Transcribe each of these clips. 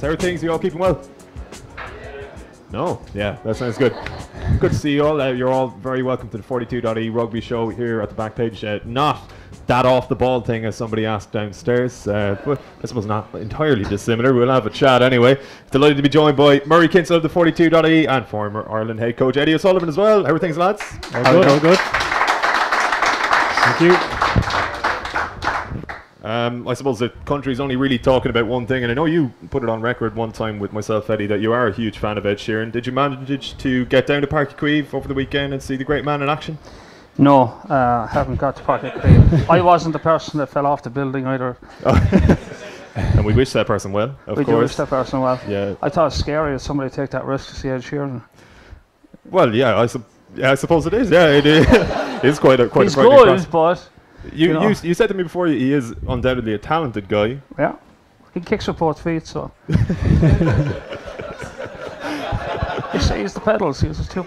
How are things? You all keeping well? No? Yeah, that sounds good. Good to see you all. You're all very welcome to the 42.e Rugby Show here at the back page. Not that off the ball thing as somebody asked downstairs, but I suppose not entirely dissimilar. We'll have a chat anyway. Delighted to be joined by Murray Kinsella of the 42.e and former Ireland head coach Eddie O'Sullivan as well. How are things, lads? All good. Thank you. I suppose the country's only really talking about one thing, and I know you put it on record one time with myself, Eddie, that you are a huge fan of Ed Sheeran. Did you manage to get down to Páirc Uí Chaoimh over the weekend and see the great man in action? No, haven't got to Páirc Uí Chaoimh. I wasn't the person that fell off the building either. And we wish that person well, of course. We do wish that person well. Yeah. I thought it was scary that somebody take that risk to see Ed Sheeran. Well, yeah, I suppose it is. Yeah, it is. It's quite a He's frightening good, cross. but you said to me before he is undoubtedly a talented guy. Yeah, he kicks with both feet, so. He's the pedals. He's just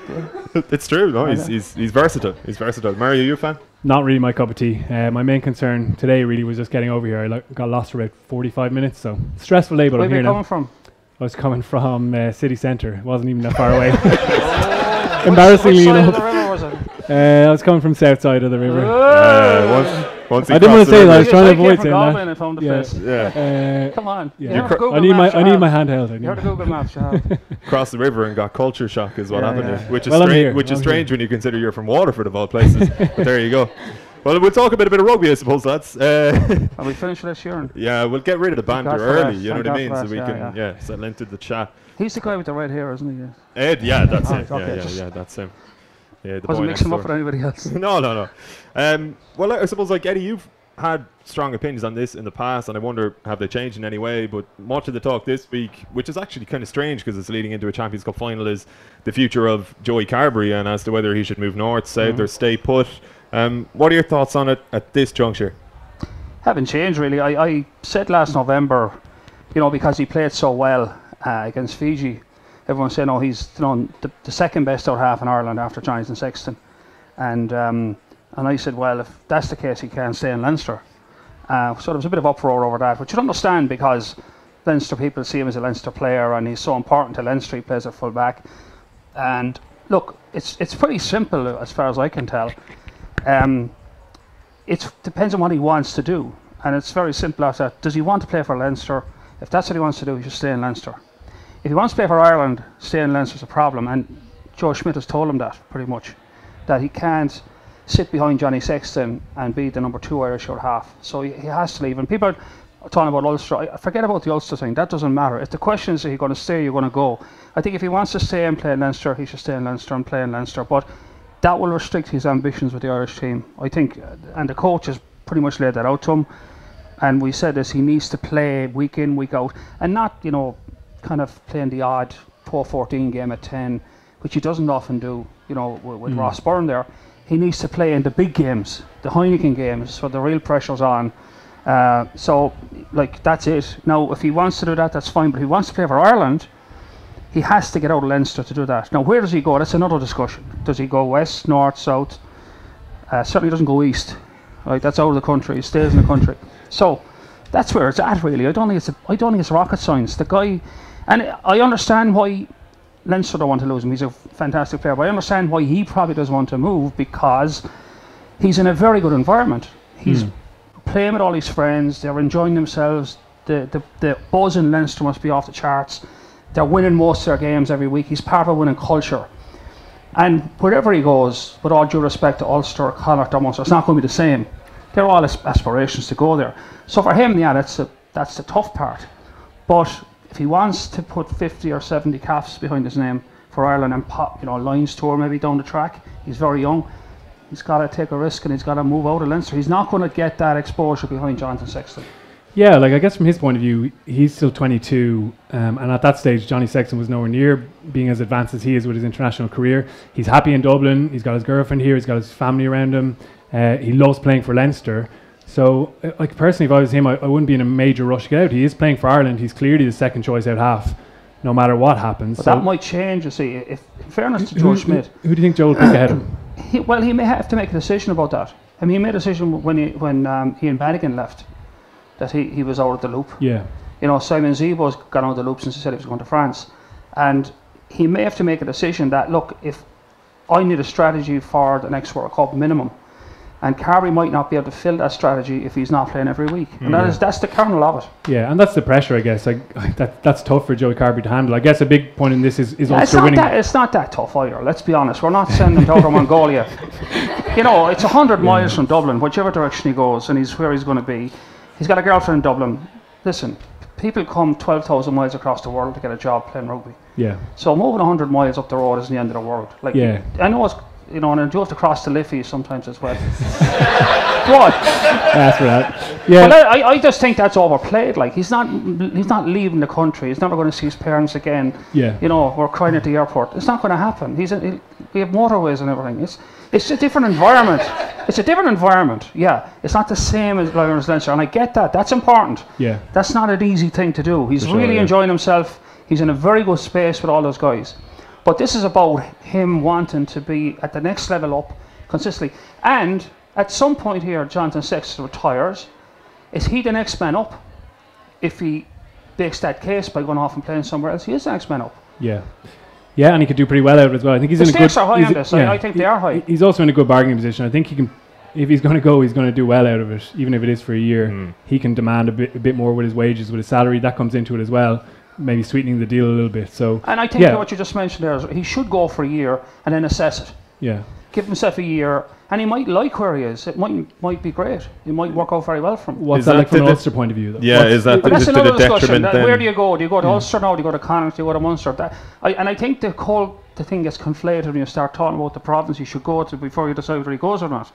It's true. No, he's versatile. He's versatile. Mary, are you a fan? Not really my cup of tea. My main concern today really was just getting over here. I got lost for about 45 minutes, so stressful day, but Where I'm are here you now. coming from? I was coming from city centre. It wasn't even that far away. Embarrassingly Which side enough. of the river was it? I was coming from south side of the river. Once I didn't want to say that. I was trying to avoid saying Galway and I that. found the place. Yeah. Come on. Yeah. You heard the Google I need Maps, my handheld. You heard the Google Maps, you have. Crossed the river and got culture shock is what happened. Yeah. Which is Well, I'm strange. here. Which is I'm strange here. when you consider you're from Waterford of all places. But there you go. Well, we'll talk a bit of rugby, I suppose, lads. Are we finished with Ed Sheeran? Yeah, we'll get rid of the banter God for early. that. You know what I Thank mean, God so for we that, can settle into the chat. He's the guy with the red hair, isn't he? Ed, yeah, that's Oh, it. okay, Yeah, that's him. Yeah, the Wasn't boy mixing him next up door. with anybody else. No. Well, I suppose, like, Eddie, you've had strong opinions on this in the past, and I wonder, have they changed in any way? But much of the talk this week, which is actually kind of strange because it's leading into a Champions Cup final, is the future of Joey Carberry and as to whether he should move north, south, or stay put. What are your thoughts on it at this juncture? Haven't changed, really. I said last November, because he played so well against Fiji, everyone said, no, he's the second best out half in Ireland after Jonathan Sexton. And I said, well, if that's the case, he can't stay in Leinster. So there was a bit of uproar over that, which you'd understand because Leinster people see him as a Leinster player and he's so important to Leinster. He plays at full back. And look, it's pretty simple as far as I can tell. It depends on what he wants to do. And it's very simple after that. Does he want to play for Leinster? If that's what he wants to do, he should stay in Leinster. If he wants to play for Ireland, staying in Leinster is a problem. And Joe Schmidt has told him that, pretty much. That he can't sit behind Johnny Sexton and be the number 2 Irish out half. So he has to leave. And people are talking about Ulster. I forget about the Ulster thing. That doesn't matter. If the question is, are you going to stay, you're going to go. I think if he wants to stay and play in Leinster, he should stay in Leinster and play in Leinster. But that will restrict his ambitions with the Irish team, I think. And the coach has pretty much laid that out to him. And we said this, he needs to play week in, week out. And not, kind of playing the odd 4-14 game at 10, which he doesn't often do, with Ross Byrne there. He needs to play in the big games, the Heineken games, where the real pressure's on. So, that's it. Now, if he wants to do that, that's fine. But if he wants to play for Ireland, he has to get out of Leinster to do that. Now, where does he go? That's another discussion. Does he go west, north, south? Certainly doesn't go east. Right, that's out of the country. He stays in the country. So, that's where it's at, really. I don't think it's rocket science. The guy, and I understand why Leinster don't want to lose him. He's a fantastic player. But I understand why he probably doesn't want to move, because he's in a very good environment. He's playing with all his friends. They're enjoying themselves. The buzz in Leinster must be off the charts. They're winning most of their games every week. He's part of a winning culture. And wherever he goes, with all due respect to Ulster, Connacht, or Munster, it's not going to be the same. They're all aspirations to go there. So for him, yeah, that's the tough part. But if he wants to put 50 or 70 calves behind his name for Ireland and pop, Lions tour maybe down the track, he's very young. He's got to take a risk and he's got to move out of Leinster. He's not going to get that exposure behind Jonathan Sexton. Yeah, I guess from his point of view, he's still 22, and at that stage, Johnny Sexton was nowhere near being as advanced as he is with his international career. He's happy in Dublin. He's got his girlfriend here. He's got his family around him. He loves playing for Leinster. So, personally, if I was him, I wouldn't be in a major rush to get out. He is playing for Ireland. He's clearly the second choice out half, no matter what happens. But that might change, you see. If, in fairness to Joe Schmidt, who do you think Joe will pick ahead of him? He may have to make a decision about that. He made a decision when Ian Bannigan left, that he was out of the loop. Yeah. You know, Simon Zebo's gone out of the loop since he said he was going to France. And he may have to make a decision that, look, if I need a strategy for the next World Cup minimum, and Carby might not be able to fill that strategy if he's not playing every week. And that's the kernel of it. Yeah, and that's the pressure, I guess. That's tough for Joey Carby to handle. I guess a big point in this is yeah, Ulster winning. It's not that tough either, let's be honest. We're not sending him to Outer Mongolia. You know, it's 100 miles from Dublin, whichever direction he goes, and he's where he's going to be. He's got a girlfriend in Dublin. Listen, people come 12,000 miles across the world to get a job playing rugby. Yeah. So moving 100 miles up the road isn't the end of the world. Like, yeah. I know it's, you know, and I do have to cross the Liffey sometimes as well. What? That's for that. Yeah. But I just think that's overplayed. Like, he's not leaving the country. He's never going to see his parents again. Yeah. You know, we're crying at the airport. It's not going to happen. We have motorways and everything. It's a different environment. It's a different environment. Yeah. It's not the same as Leinster, and I get that. That's important. Yeah. That's not an easy thing to do. He's really enjoying himself. He's in a very good space with all those guys. But this is about him wanting to be at the next level up consistently. And at some point here, Jonathan Sexton retires. Is he the next man up? If he makes that case by going off and playing somewhere else, he is the next man up. Yeah. Yeah, and he could do pretty well out of it as well. I think he's the in a good... stakes are high on this. Yeah, I think they are high. He's also in a good bargaining position. I think he can... If he's going to go, he's going to do well out of it, even if it is for a year. He can demand a bit more with his wages, with his salary. That comes into it as well. Maybe sweetening the deal a little bit. So, and I think that what you just mentioned there is he should go for a year and then assess it. Yeah. Give himself a year, and he might like where he is. It might be great. It might work out very well for him. What's that like from an Ulster point of view, though? Yeah, is that that's another discussion. Then? Where do you go? Do you go to Ulster now? Do you go to Connacht? Do you go to Munster? I think the thing gets conflated when you start talking about the province you should go to before you decide whether he goes or not.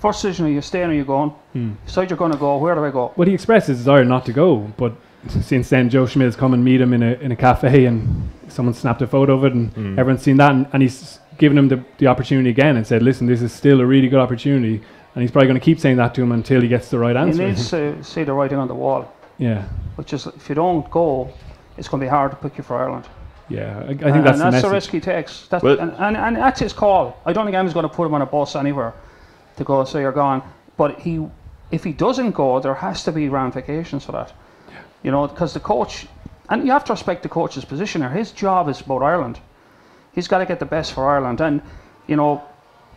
First decision, are you staying or are you going? Decide you're going to go. Where do I go? Well, he expressed his desire not to go, but since then Joe Schmidt has come and meet him in a cafe, and someone snapped a photo of it, and everyone's seen that, and he's given him the opportunity again and said, listen, this is still a really good opportunity, and he's probably going to keep saying that to him until he gets the right answer. He needs to see the writing on the wall. Yeah. Which is, if you don't go, it's going to be hard to pick you for Ireland. Yeah, I think that's the message. The risk he takes. And that's his call. I don't think anyone's going to put him on a bus anywhere to go, so you're gone. But if he doesn't go, there has to be ramifications for that. You know, because the coach, and you have to respect the coach's position here. His job is about Ireland. He's got to get the best for Ireland. And, you know,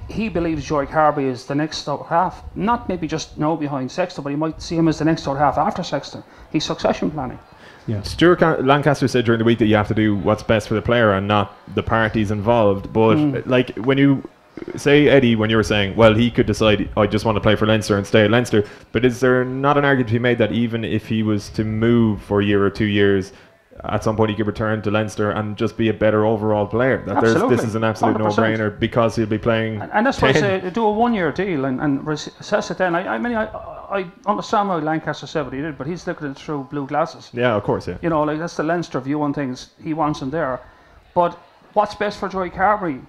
he believes Joey Carby is the next out half. Not maybe just now behind Sexton, but he might see him as the next out half after Sexton. He's succession planning. Yeah. Stuart Lancaster said during the week that you have to do what's best for the player and not the parties involved. But, like, when you... say, Eddie, when you were saying, well, he could decide, I just want to play for Leinster and stay at Leinster, but is there not an argument to be made that even if he was to move for a year or 2 years, at some point he could return to Leinster and just be a better overall player? That this is an absolute 100%. No-brainer because he'll be playing. And that's why I say do a 1 year deal and assess it then. I mean, I understand why Lancaster said what he did, but he's looking at it through blue glasses. Yeah, of course, yeah. You know, like that's the Leinster view on things. He wants him there. But what's best for Joey Carby?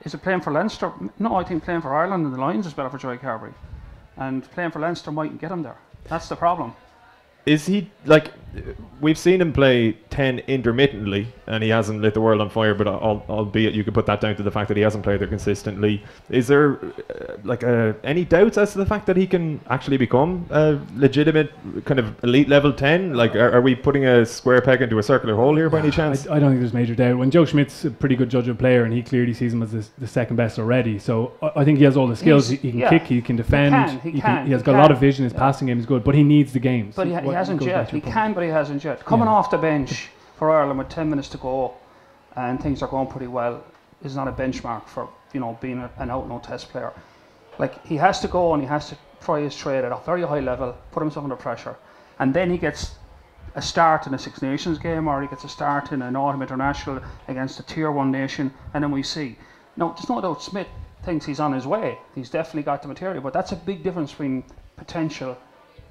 Is it playing for Leinster? No, I think playing for Ireland and the Lions is better for Joey Carby. And playing for Leinster mightn't get him there. That's the problem. Is he, like, we've seen him play 10 intermittently and he hasn't lit the world on fire, but albeit you could put that down to the fact that he hasn't played there consistently. Is there any doubts as to the fact that he can actually become a legitimate kind of elite level 10? Like, are we putting a square peg into a circular hole here by any chance? I don't think there's major doubt. When Joe Schmidt's a pretty good judge of player, and he clearly sees him as the second best already, so I think he has all the skills. He can kick, he can defend, he has got a lot of vision. His passing game is good, but he needs the games. But he hasn't yet. He can, but he hasn't yet. Coming off the bench for Ireland with 10 minutes to go and things are going pretty well is not a benchmark for, you know, being an out-and-out test player. Like, he has to go and he has to try his trade at a very high level, put himself under pressure, and then he gets a start in a Six Nations game, or he gets a start in an autumn international against a tier 1 nation, and then we see. Now, there's no doubt Smith thinks he's on his way. He's definitely got the material, but that's a big difference between potential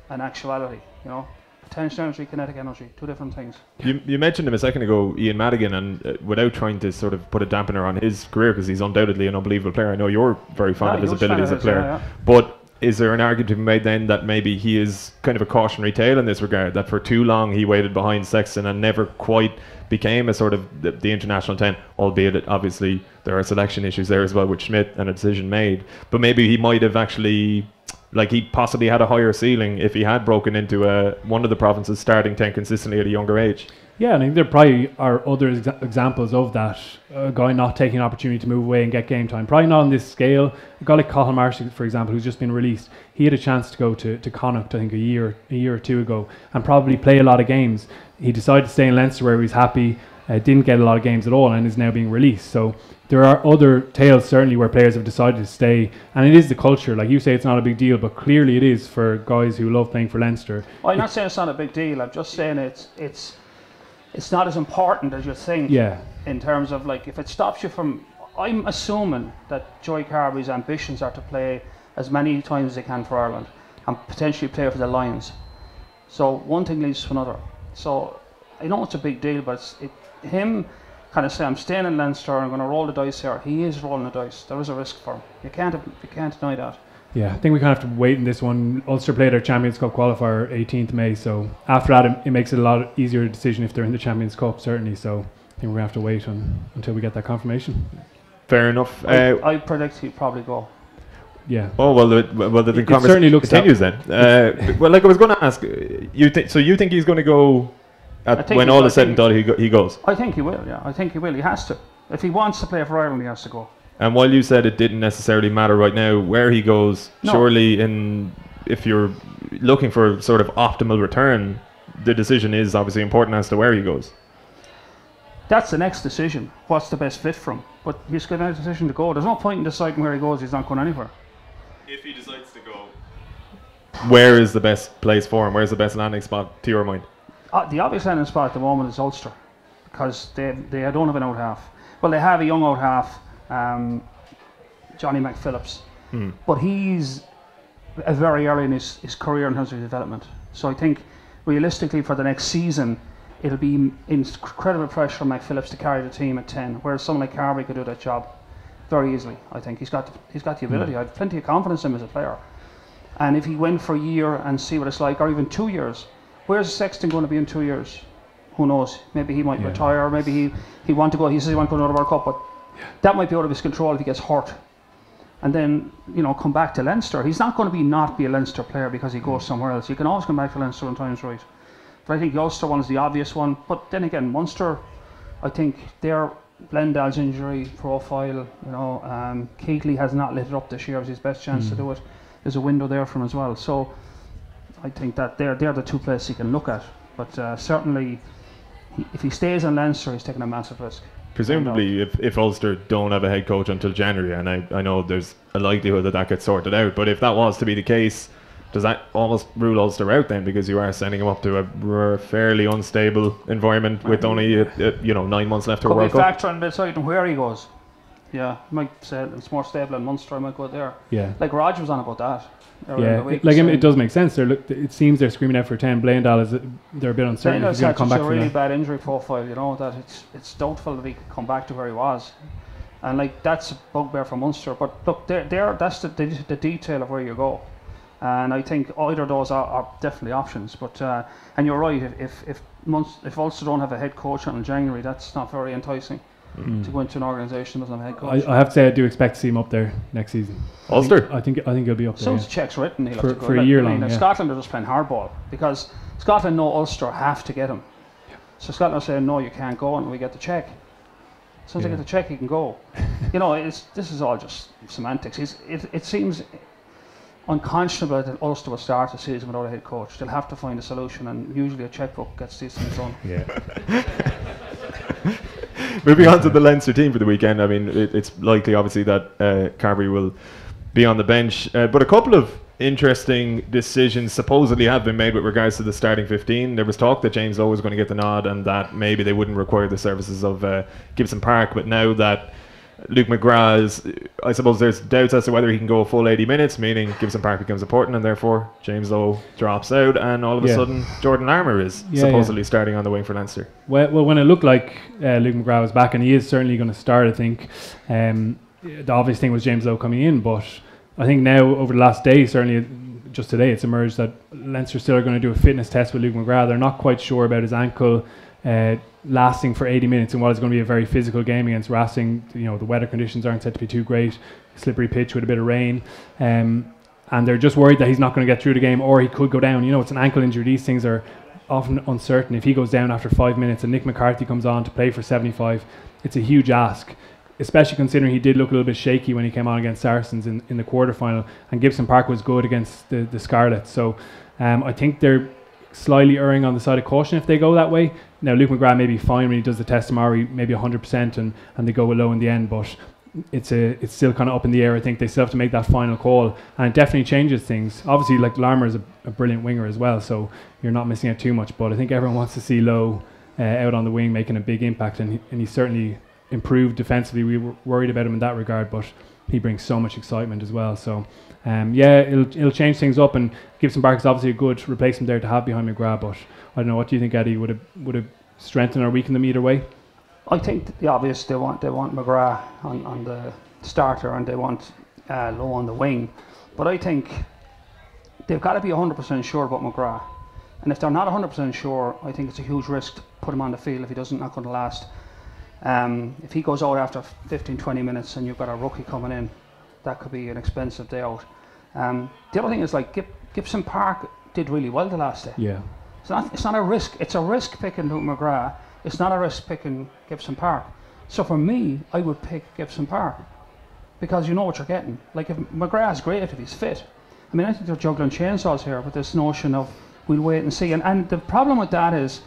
and actuality, you know. Potential energy, kinetic energy, two different things. You mentioned him a second ago, Ian Madigan, and without trying to sort of put a dampener on his career, because he's undoubtedly an unbelievable player. I know you're very fond of his ability as a player. But is there an argument to be made then that maybe he is kind of a cautionary tale in this regard, that for too long he waited behind Sexton and never quite became a sort of the international 10, albeit that obviously there are selection issues there as well with Schmidt and a decision made, but maybe he might have actually like he possibly had a higher ceiling if he had broken into one of the provinces starting 10 consistently at a younger age. Yeah, I think there probably are other examples of that. A guy not taking an opportunity to move away and get game time. Probably not on this scale. A guy like Cathal Marshall, for example, who's just been released, he had a chance to go to Connacht, I think, a year or two ago, and probably play a lot of games. He decided to stay in Leinster where he was happy, didn't get a lot of games at all, and is now being released. So there are other tales, certainly, where players have decided to stay, and it is the culture. Like you say, it's not a big deal, but clearly it is for guys who love playing for Leinster. Well, I'm not saying it's not a big deal. I'm just saying it's not as important as you think. Yeah. In terms of, like, if it stops you from, I'm assuming that Joey Carbery's ambitions are to play as many times as they can for Ireland and potentially play for the Lions. So one thing leads to another. So I know it's a big deal, but him kind of say, I'm staying in Leinster, I'm going to roll the dice here. He is rolling the dice. There is a risk for him. You can't deny that. Yeah, I think we kind of have to wait in this one. Ulster played their Champions Cup qualifier 18th May, so after that it makes it a lot easier decision if they're in the Champions Cup, certainly. So I think we're going to have to wait until we get that confirmation. Fair enough. I predict he'll probably go. Yeah. Oh, well, the conversation certainly looks continues then. Well, like I was going to ask, you think he's going to go when all is said and done, he goes? I think he will, yeah. I think he will. He has to. If he wants to play for Ireland, he has to go. And while you said it didn't necessarily matter right now where he goes, surely if you're looking for sort of optimal return, the decision is obviously important as to where he goes. That's the next decision. What's the best fit for him? But he's got a decision to go. There's no point in deciding where he goes. He's not going anywhere. If he decides to go, where is the best place for him? Where's the best landing spot to your mind? The obvious landing spot at the moment is Ulster, because they don't have an out half. Well, they have a young out half, Johnny McPhillips, but he's very early in his career in terms of development. So I think realistically for the next season, it'll be incredible pressure on McPhillips to carry the team at 10, whereas someone like Carbery could do that job very easily. I think he's got the ability. I have plenty of confidence in him as a player. And if he went for a year and see what it's like, or even 2 years, where's Sexton going to be in 2 years? Who knows? Maybe he might retire. Maybe he want to go. He says he wants to go to another World Cup, but that might be out of his control if he gets hurt. And then come back to Leinster. He's not going to not be a Leinster player because he goes somewhere else. You can always come back to Leinster when time's right. But I think the Ulster one is the obvious one. But then again, Munster, I think their Blendal's injury profile, Keatley has not lit it up this year. It was his best chance to do it. There's a window there for him as well. So I think that they're the two places he can look at. But certainly, if he stays in Leinster, he's taking a massive risk. Presumably, if Ulster don't have a head coach until January, and I know there's a likelihood that gets sorted out, but if that was to be the case, does that almost rule Ulster out then? Because you are sending him up to a fairly unstable environment with only 9 months left to World Cup. Could be a factor in deciding where he goes. Yeah, you might say it's more stable in Munster. I might go there. Yeah, like Roger was on about that. Yeah, it does make sense. It seems they're screaming out for 10. They're a bit uncertain if he's going to come back. It's a really bad injury profile, that it's doubtful that he could come back to where he was, and that's a bugbear for Munster. But look, that's the detail of where you go, and I think either of those are definitely options. But and you're right, if Ulster don't have a head coach until January, that's not very enticing. To go into an organisation that doesn't have a head coach. I have to say I do expect to see him up there next season. Ulster? I think he'll be up there. So the check's written, he'll have to go. For a year long. Scotland are just playing hardball because Scotland know Ulster have to get him. So Scotland are saying, no, you can't go, and we get the check. As soon as they get the check, he can go. This is all just semantics. It seems unconscionable that Ulster will start the season without a head coach. They'll have to find a solution, and usually a checkbook gets these things done. Yeah. Moving on to the Leinster team for the weekend, I mean, it's likely, obviously, that Carbery will be on the bench. But a couple of interesting decisions supposedly have been made with regards to the starting 15. There was talk that James Lowe was going to get the nod and that maybe they wouldn't require the services of Gibson Park. But now that Luke Mcgrath is, I suppose there's doubts as to whether he can go a full 80 minutes, meaning Gibson Park becomes important and therefore James Lowe drops out, and all of a sudden Jordan Larmour is supposedly starting on the wing for Leinster. Well, when it looked like Luke Mcgrath was back, and he is certainly going to start, I think the obvious thing was James Lowe coming in, but I think now over the last day, certainly just today, it's emerged that Leinster still are going to do a fitness test with Luke Mcgrath. They're not quite sure about his ankle lasting for 80 minutes in what is going to be a very physical game against Racing. The weather conditions aren't set to be too great, slippery pitch with a bit of rain, and and they're just worried that he's not going to get through the game, or he could go down. You know, it's an ankle injury. These things are often uncertain. If he goes down after 5 minutes and Nick Mccarthy comes on to play for 75, it's a huge ask, especially considering he did look a little bit shaky when he came on against Saracens in the quarterfinal, and Gibson Park was good against the Scarlets. So I think they're slightly erring on the side of caution if they go that way. Now Luke Mcgrath may be fine when he does the test tomorrow, maybe 100%, and they go low in the end, but it's still kind of up in the air. I think they still have to make that final call, and it definitely changes things. Obviously, like, Larmour is a brilliant winger as well, so you're not missing out too much, but I think everyone wants to see Lowe out on the wing making a big impact, and he certainly improved defensively. We were worried about him in that regard, but he brings so much excitement as well. So it'll change things up, and Gibson Park is obviously a good replacement there to have behind McGrath. But I don't know, what do you think, Eddie? Would it strengthen or weaken them either way? I think the obvious, they want McGrath on the starter, and they want Lowe on the wing. But I think they've got to be 100% sure about McGrath. And if they're not 100% sure, I think it's a huge risk to put him on the field if he doesn't, not going to last. If he goes out after 15-20 minutes and you've got a rookie coming in, that could be an expensive day out. The other thing is, like, Gibson Park did really well the last day. Yeah. It's not a risk. It's a risk picking Luke McGrath. It's not a risk picking Gibson Park. So for me, I would pick Gibson Park, because you know what you're getting. Like, if McGrath's great if he's fit. I mean, I think they're juggling chainsaws here with this notion of we'll wait and see. And the problem with that is,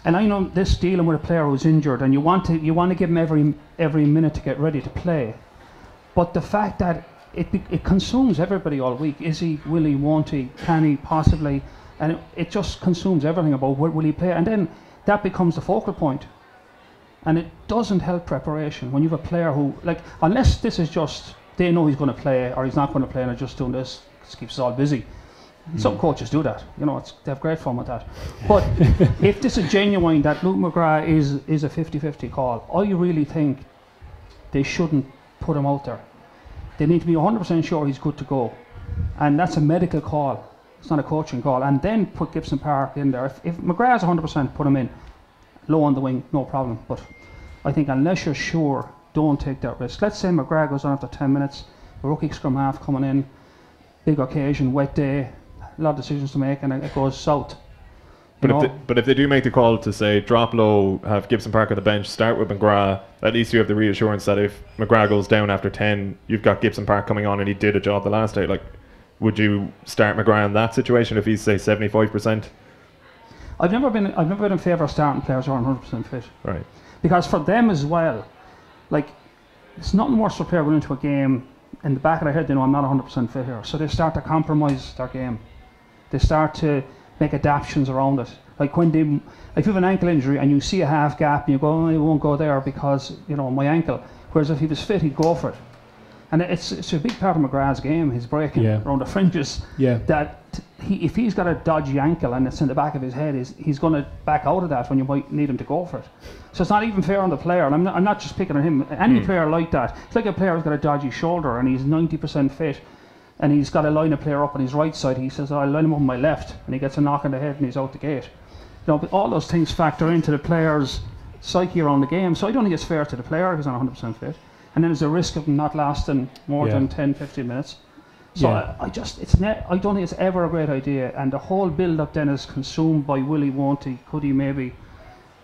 and I know this dealing with a player who's injured, and you want to give him every minute to get ready to play. But the fact that it consumes everybody all week. Is he? Will he? Won't he? Can he? Possibly? And it just consumes everything about will he play? And then that becomes the focal point. And it doesn't help preparation when you have a player who, like, unless this is just they know he's going to play or he's not going to play and they're just doing this, just keeps us all busy. Some coaches do that, you know, they have great fun with that. But if this is genuine that Luke McGrath is a 50-50 call, I really think they shouldn't put him out there. They need to be 100% sure he's good to go. And that's a medical call. It's not a coaching call. And then put Gibson Park in there. If McGrath's 100%, put him in. Low on the wing, no problem. But I think unless you're sure, don't take that risk. Let's say McGrath goes on after 10 minutes, a rookie scrum half coming in, big occasion, wet day, a lot of decisions to make, and it goes south. But if they do make the call to say drop Low, have Gibson Park on the bench, start with McGrath, at least you have the reassurance that if McGrath goes down after 10, you've got Gibson Park coming on and he did a job the last day. Like, would you start McGrath in that situation if he's, say, 75%? I've never been in favour of starting players who aren't 100% fit. Right. Because for them as well, like, it's nothing worse for a player going into a game in the back of their head, they know I'm not 100% fit here. So they start to compromise their game. They start to make adaptations around it. Like if you have an ankle injury and you see a half gap and you go, oh, I won't go there because, you know, my ankle. Whereas if he was fit, he'd go for it. And it's a big part of McGrath's game, his breaking around the fringes. Yeah. That if he's got a dodgy ankle and it's in the back of his head, he's going to back out of that when you might need him to go for it. So it's not even fair on the player. And I'm not just picking on him. Any player like that, it's like a player who's got a dodgy shoulder and he's 90% fit. And he's got to line a player up on his right side. He says, I'll line him up on my left. And he gets a knock on the head and he's out the gate. You know, but all those things factor into the player's psyche around the game. So I don't think it's fair to the player who's not 100% fit. And then there's a risk of him not lasting more than 10-15 minutes. So I don't think it's ever a great idea. And the whole build-up then is consumed by will he, won't he, could he, maybe.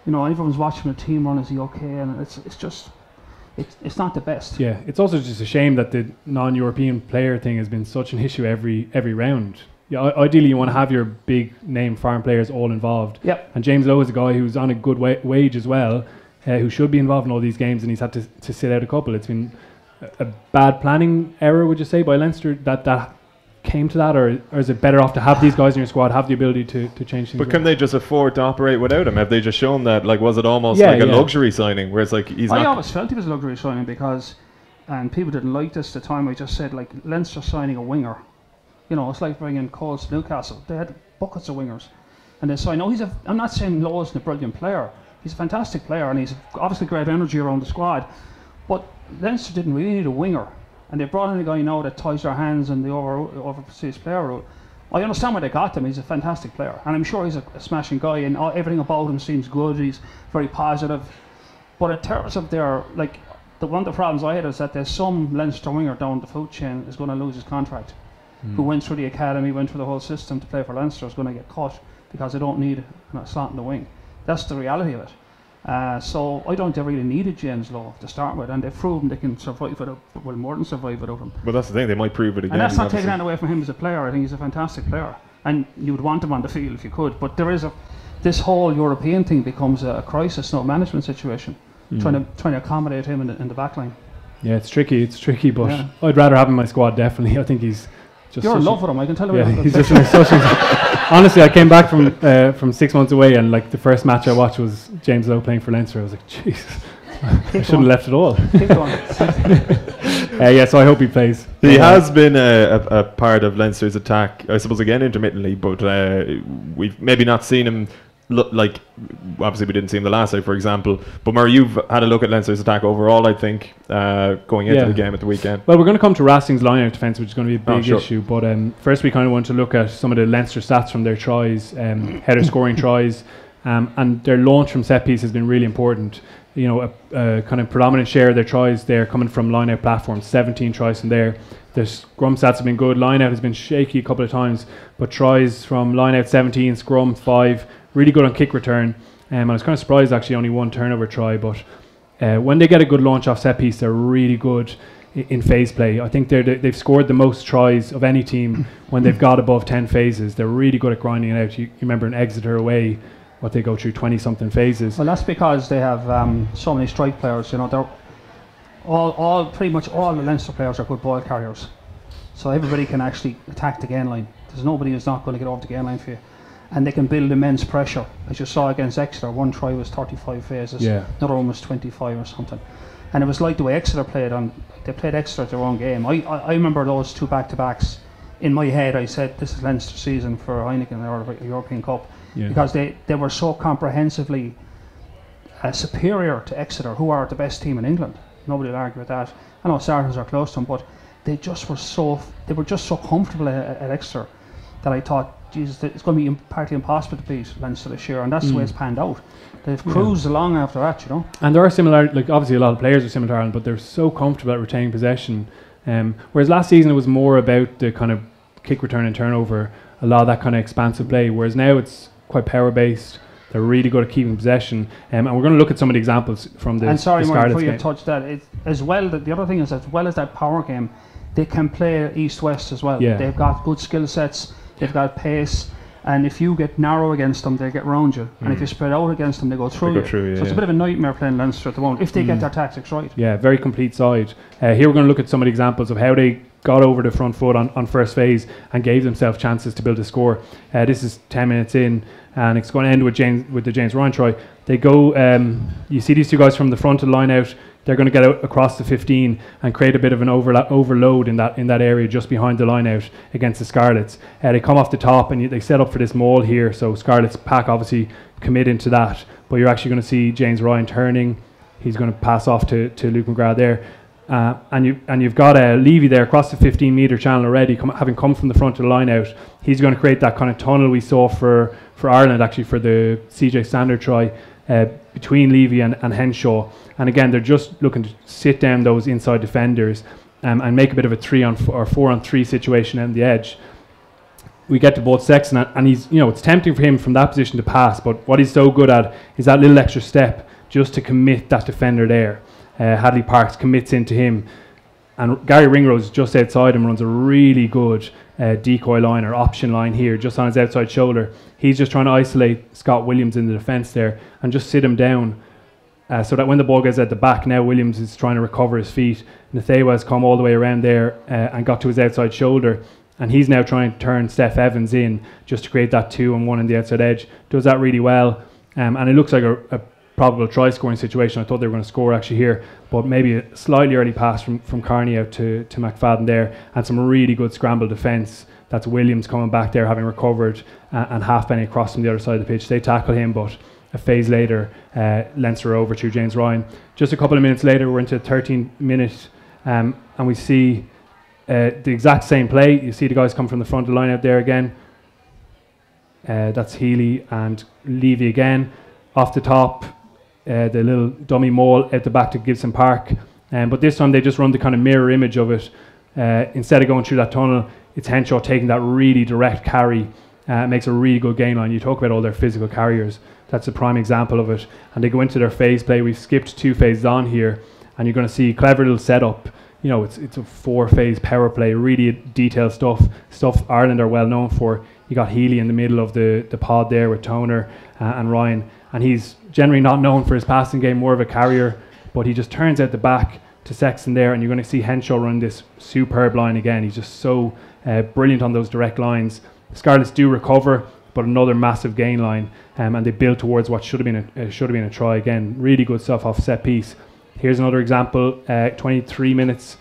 You know, everyone's watching the team run, is he okay? And it's just... It's not the best. Yeah, it's also just a shame that the non-European player thing has been such an issue every round. Yeah, ideally you want to have your big name foreign players all involved. Yep. And James Lowe is a guy who's on a good wage as well, who should be involved in all these games, and he's had to sit out a couple. It's been a bad planning error, would you say, by Leinster that came to that, or is it better off to have these guys in your squad, have the ability to change things? But can they just afford to operate without him? Have they just shown that? Like, was it almost like a luxury signing, where it's like I always felt he was a luxury signing because, and people didn't like this at the time, I just said, like, Leinster signing a winger, you know, it's like bringing Coles to Newcastle. They had buckets of wingers, and they signed. I'm not saying Lowe's a brilliant player. He's a fantastic player, and he's obviously great energy around the squad, but Leinster didn't really need a winger. And they brought in a guy now that ties their hands in the overseas player rule. I understand where they got him. He's a fantastic player, and I'm sure he's a smashing guy, and everything about him seems good. He's very positive. But in terms of one of the problems I had is that there's some Leinster winger down the food chain is going to lose his contract. who went through the academy, went through the whole system to play for Leinster, is going to get cut because they don't need a slot in the wing. That's the reality of it. So I don't think they really needed James Lowe to start with, and they've proven they can survive without, well, more than survive without him. Well, that's the thing, they might prove it again. And that's not obviously. taking that away from him as a player. I think he's a fantastic player, and you would want him on the field if you could. But this whole European thing becomes a crisis, no management situation, trying to accommodate him in the back line. Yeah, it's tricky, but I'd rather have him in my squad, definitely. I think he's just... You're in love with him, I can tell you. Yeah, he's just honestly, I came back from 6 months away, and like the first match I watched was James Lowe playing for Leinster. I was like, Jesus, I shouldn't have left at all. Keep going. Yeah, so I hope he plays. He has been a part of Leinster's attack, I suppose, again intermittently, but we've maybe not seen him like, obviously we didn't see him the last night, for example. But Murray, you've had a look at Leinster's attack overall, I think, going into the game at the weekend. Well, we're going to come to Racing's line-out defence, which is going to be a big sure. issue. But first, we kind of want to look at some of the Leinster stats from their tries, header scoring tries, and their launch from set piece has been really important. You know, a kind of predominant share of their tries there coming from line-out platforms, 17 tries from there. Their scrum stats have been good. Line-out has been shaky a couple of times, but tries from line-out 17, scrum 5, really good on kick return. I was kind of surprised actually only one turnover try, but when they get a good launch off set piece, they're really good in phase play. I think they've scored the most tries of any team when they've got above 10 phases. They're really good at grinding it out. You remember in Exeter away, what they go through 20-something phases. Well, that's because they have so many strike players. You know, they're pretty much all the Leinster players are good ball carriers, so everybody can actually attack the gain line. There's nobody who's not going to get over the gain line for you, and they can build immense pressure. As you saw against Exeter, one try was 35 phases, another one was 25 or something, and it was like the way Exeter played. They played Exeter at their own game. I remember those two back-to-backs. In my head, I said this is Leinster season for Heineken or the European Cup, because they were so comprehensively superior to Exeter, who are the best team in England. Nobody will argue with that. I know Saracens are close to them, but they were just so comfortable at Exeter that I thought, Jesus, it's going to be partly impossible to beat Leinster this year, and that's the way it's panned out. They've cruised along after that, you know. And there are similarities, like obviously a lot of players are similar to Ireland, but they're so comfortable at retaining possession. Whereas last season it was more about the kind of kick return and turnover, a lot of that kind of expansive play, whereas now it's quite power based. They're really good at keeping possession, and we're going to look at some of the examples from the. And sorry, Mark, before you game. touch that, as well. The other thing is, as well as that power game, they can play east-west as well. Yeah. They've got good skill sets. They've got pace, and if you get narrow against them, they get round you. And if you spread out against them, they go through you. So it's a bit of a nightmare playing Leinster at the moment if they get their tactics right. Yeah, very complete side. Here we're going to look at some of the examples of how they got over the front foot on first phase and gave themselves chances to build a score. This is 10 minutes in, and it's going to end with the James Ryan try. They go, you see these two guys from the front of the line out. They're going to get out across the 15 and create a bit of an overload in that area just behind the line out against the Scarlets. They come off the top and they set up for this maul here. So Scarlets pack obviously commit into that, but you're actually going to see James Ryan turning. He's going to pass off to Luke Mcgrath there. And you've got Levy there across the 15-metre channel already, having come from the front of the line out. He's going to create that kind of tunnel we saw for Ireland, actually, for the CJ Standard try between Levy and Henshaw. And again, they're just looking to sit down those inside defenders and make a bit of a 4-on-3 situation on the edge. We get to both Sexton, and he's, it's tempting for him from that position to pass, but what he's so good at is that little extra step just to commit that defender there. Hadley Parks commits into him, and Gary Ringrose just outside him runs a really good decoy line or option line here just on his outside shoulder. He's just trying to isolate Scott Williams in the defence there and just sit him down so that when the ball goes at the back, now Williams is trying to recover his feet. Nathewa has come all the way around there and got to his outside shoulder, and he's now trying to turn Steph Evans in just to create that 2-on-1 on the outside edge. Does that really well, and it looks like a probable try scoring situation. I thought they were going to score actually here, but maybe a slightly early pass from Carney out to McFadden there, and some really good scramble defence. That's Williams coming back there having recovered, and Halfpenny across from the other side of the pitch. They tackle him, but a phase later Leinster over to James Ryan. Just a couple of minutes later we're into 13 minutes and we see the exact same play. You see the guys come from the front of the line out there again. That's Healy and Levy again. Off the top, the little dummy maul at the back to Gibson Park. But this time they just run the kind of mirror image of it. Instead of going through that tunnel, it's Henshaw taking that really direct carry. Makes a really good gain line. You talk about all their physical carriers. That's a prime example of it. And they go into their phase play. We've skipped 2 phases on here, and you're going to see clever little setup. You know, it's a 4-phase power play, really detailed stuff Ireland are well known for. You got Healy in the middle of the pod there with Toner and Ryan, and he's generally not known for his passing game, more of a carrier, but he just turns out the back to Sexton there, and you're going to see Henshaw run this superb line again. He's just so brilliant on those direct lines. Scarlets do recover, but another massive gain line, and they build towards what should have been a try again. Really good stuff off set piece. Here's another example. 23 minutes.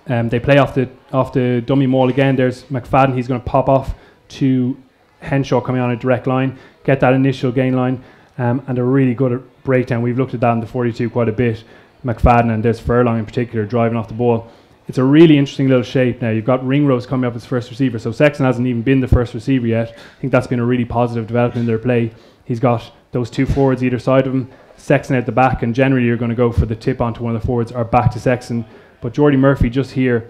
They play off the dummy maul again. There's McFadden. He's going to pop off to Henshaw coming on a direct line, get that initial gain line, and a really good breakdown. We've looked at that in the 42 quite a bit. McFadden, and there's Furlong in particular driving off the ball. It's a really interesting little shape now. You've got Ringrose coming up as first receiver, so Sexton hasn't even been the first receiver yet. I think that's been a really positive development in their play. He's got those 2 forwards either side of him, Sexton at the back, and generally you're going to go for the tip onto one of the forwards or back to Sexton. But Jordy Murphy just here,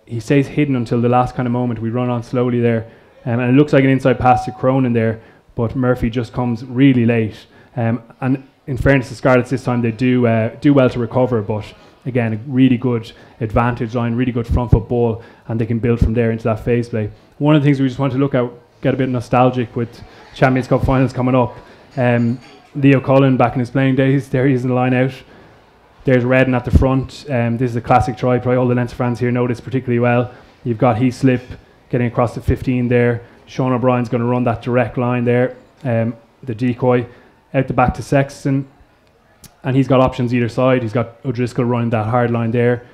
he stays hidden until the last kind of moment. We run on slowly there, and it looks like an inside pass to Cronin there, but Murphy just comes really late. And in fairness to Scarlets this time, they do well to recover, but again, a really good advantage line, really good front foot ball, and they can build from there into that phase play. One of the things we just want to look at, get a bit nostalgic with Champions Cup finals coming up. Leo Cullen back in his playing days, there he is in the line out. There's Redden at the front. This is a classic try. Probably all the Leinster fans here know this particularly well. You've got Heaslip getting across the 15 there. Sean O'Brien's going to run that direct line there. The decoy out the back to Sexton. And he's got options either side. He's got O'Driscoll running that hard line there.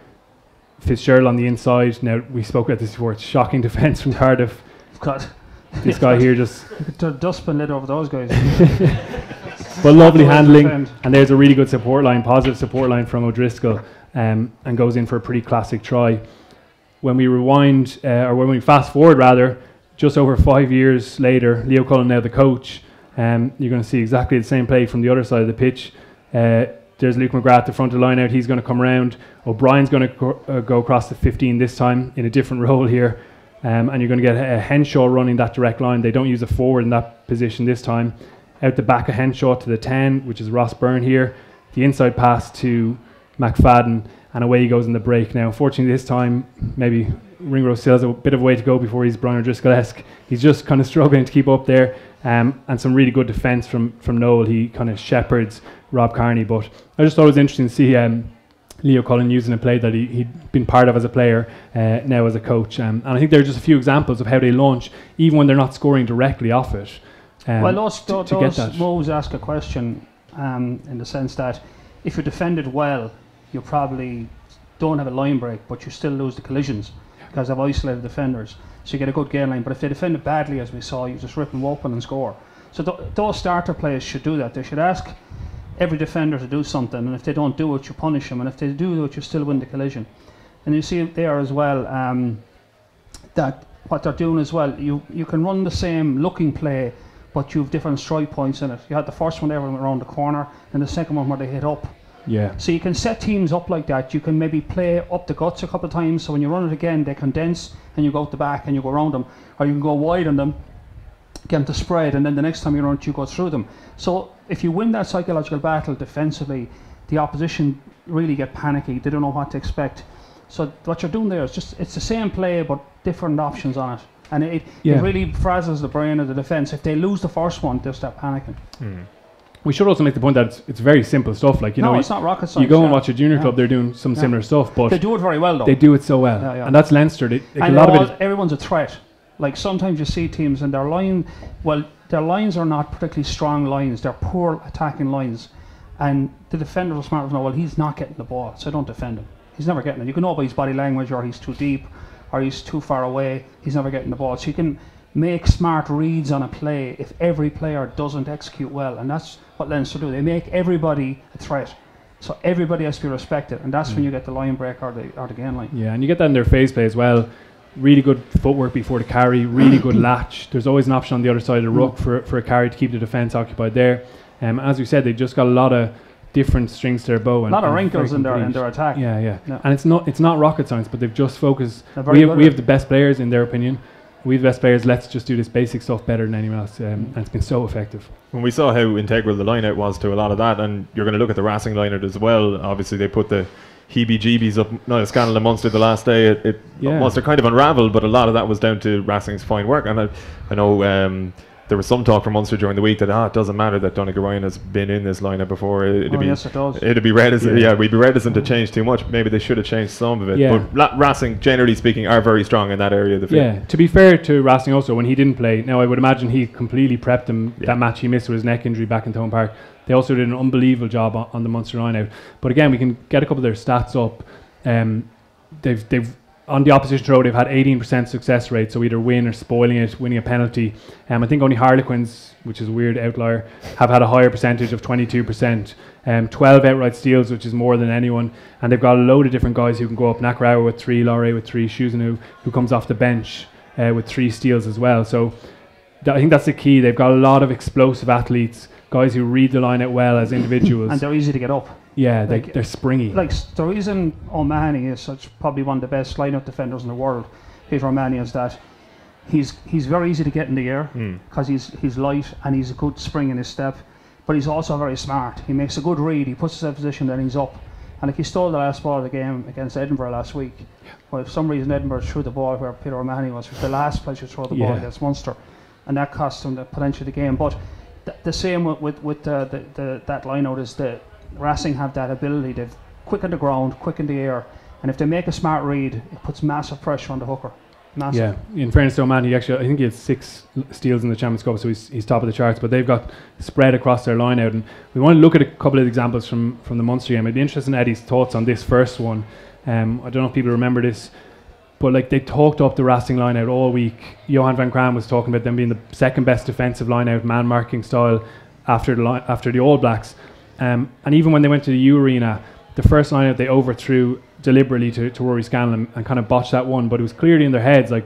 Fitzgerald on the inside. Now, we spoke about this before. It's shocking defence from Cardiff. God. This guy here just... The dustbin lid over those guys. But lovely handling. And there's a really good support line, positive support line from O'Driscoll, and goes in for a pretty classic try. When we rewind, or when we fast forward rather, just over 5 years later, Leo Cullen now the coach, you're going to see exactly the same play from the other side of the pitch. There's Luke Mcgrath, the front of the line out. He's going to come around. O'Brien's going to go across the 15 this time in a different role here. And you're going to get Henshaw running that direct line. They don't use a forward in that position this time. Out the back of Henshaw to the 10, which is Ross Byrne here. The inside pass to McFadden, and away he goes in the break. Now, unfortunately, this time, maybe Ringrose still has a bit of a way to go before he's Brian O'Driscoll-esque. He's just kind of struggling to keep up there. And some really good defence from Noel. He kind of shepherds Rob Carney. But I just thought it was interesting to see Leo Cullen using a play that he'd been part of as a player, now as a coach. And I think there are just a few examples of how they launch, even when they're not scoring directly off it. Well, those moves ask a question in the sense that if you defended well, you probably don't have a line break, but you still lose the collisions because they've isolated defenders. So you get a good gain line. But if they defend it badly, as we saw, you just rip them open and score. So those starter players should do that. They should ask every defender to do something, and if they don't do it, you punish them. And if they do it, you still win the collision. And you see there as well that what they're doing as well, you can run the same looking play, but you have different strike points in it. You had the first one there around the corner, and the second one where they hit up. Yeah. So you can set teams up like that. You can maybe play up the guts a couple of times, so when you run it again, they condense, and you go out the back and you go around them, or you can go wide on them, get them to spread, and then the next time you run it, you go through them. So if you win that psychological battle defensively, the opposition really get panicky. They don't know what to expect. So what you're doing there is just, it's the same play, but different options on it. And it really frazzles the brain of the defence. If they lose the first one, they'll start panicking. We should also make the point that it's very simple stuff. Like, you know, it's not rocket science. You go and watch a junior club; they're doing some similar stuff, but they do it very well, though. They do it so well, and that's Leinster. Everyone's a threat. Like sometimes you see teams and their lines are not particularly strong lines. They're poor attacking lines, and the defenders are smart enough to know, well, he's not getting the ball, so don't defend him. He's never getting it. You can know by his body language, or he's too deep, or he's too far away. He's never getting the ball. So you can make smart reads on a play if every player doesn't execute well, and that's what Leinster do. They make everybody a threat, so everybody has to be respected, and that's when you get the line break or the gain line. Yeah, and you get that in their phase play as well. Really good footwork before the carry, really good latch. There's always an option on the other side of the ruck for a carry to keep the defence occupied there. As we said, they just got a lot of different strings to their bow. A lot of wrinkles in their attack. Yeah. And it's not rocket science, but they've just focused. We have the best players in their opinion. We have the best players. Let's just do this basic stuff better than anyone else, and it's been so effective. When we saw how integral the line-out was to a lot of that, and you're going to look at the Racing line-out as well. Obviously, they put the heebie-jeebies up. No, Scannell and Munster the last day. Munster kind of unravelled, but a lot of that was down to Racing's fine work. And I know there was some talk from Munster during the week that it doesn't matter that Donegal Ryan has been in this lineup before. Yes, it does. It'd be reticent. We'd be reticent to change too much. Maybe they should have changed some of it. Yeah. But Racing, generally speaking, are very strong in that area of the field. Yeah. To be fair to Racing, also when he didn't play, now I would imagine he completely prepped him that match he missed with his neck injury back in Thome Park. They also did an unbelievable job on the Munster line-out. But again, we can get a couple of their stats up. They've on the opposition throw, they've had 18% success rate, so either win or spoiling it, winning a penalty. I think only Harlequins, which is a weird outlier, have had a higher percentage of 22%. 12 outright steals, which is more than anyone. And they've got a load of different guys who can go up. Nakarau with 3, Laurie with 3, Shuzanu, who comes off the bench with 3 steals as well. So I think that's the key. They've got a lot of explosive athletes, guys who read the line out well as individuals. And they're easy to get up. Yeah, they're springy. Like the reason O'Mahony is probably one of the best line-out defenders in the world, Peter O'Mahony, is that he's very easy to get in the air because he's light and he's a good spring in his step, but he's also very smart. He makes a good read. He puts himself in position, then he's up. And like he stole the last ball of the game against Edinburgh last week. Well, for some reason Edinburgh threw the ball where Peter O'Mahony was the last place to throw the ball against Munster, and that cost him potentially the game. But the same with that line-out is the Racing have that ability. They're quick on the ground, quick in the air, and if they make a smart read, it puts massive pressure on the hooker. Massive. Yeah, in fairness to O'Mahony, I think he has 6 steals in the Champions Cup, so he's top of the charts. But they've got spread across their line out, and we want to look at a couple of examples from the Munster game. I'd be interested in Eddie's thoughts on this first one. I don't know if people remember this, but like they talked up the Racing line out all week. Johan van Graan was talking about them being the second best defensive line out, man marking style after the All Blacks. And even when they went to the U Arena, the first line out they overthrew deliberately to Rory Scanlon and kind of botched that one. But it was clearly in their heads, like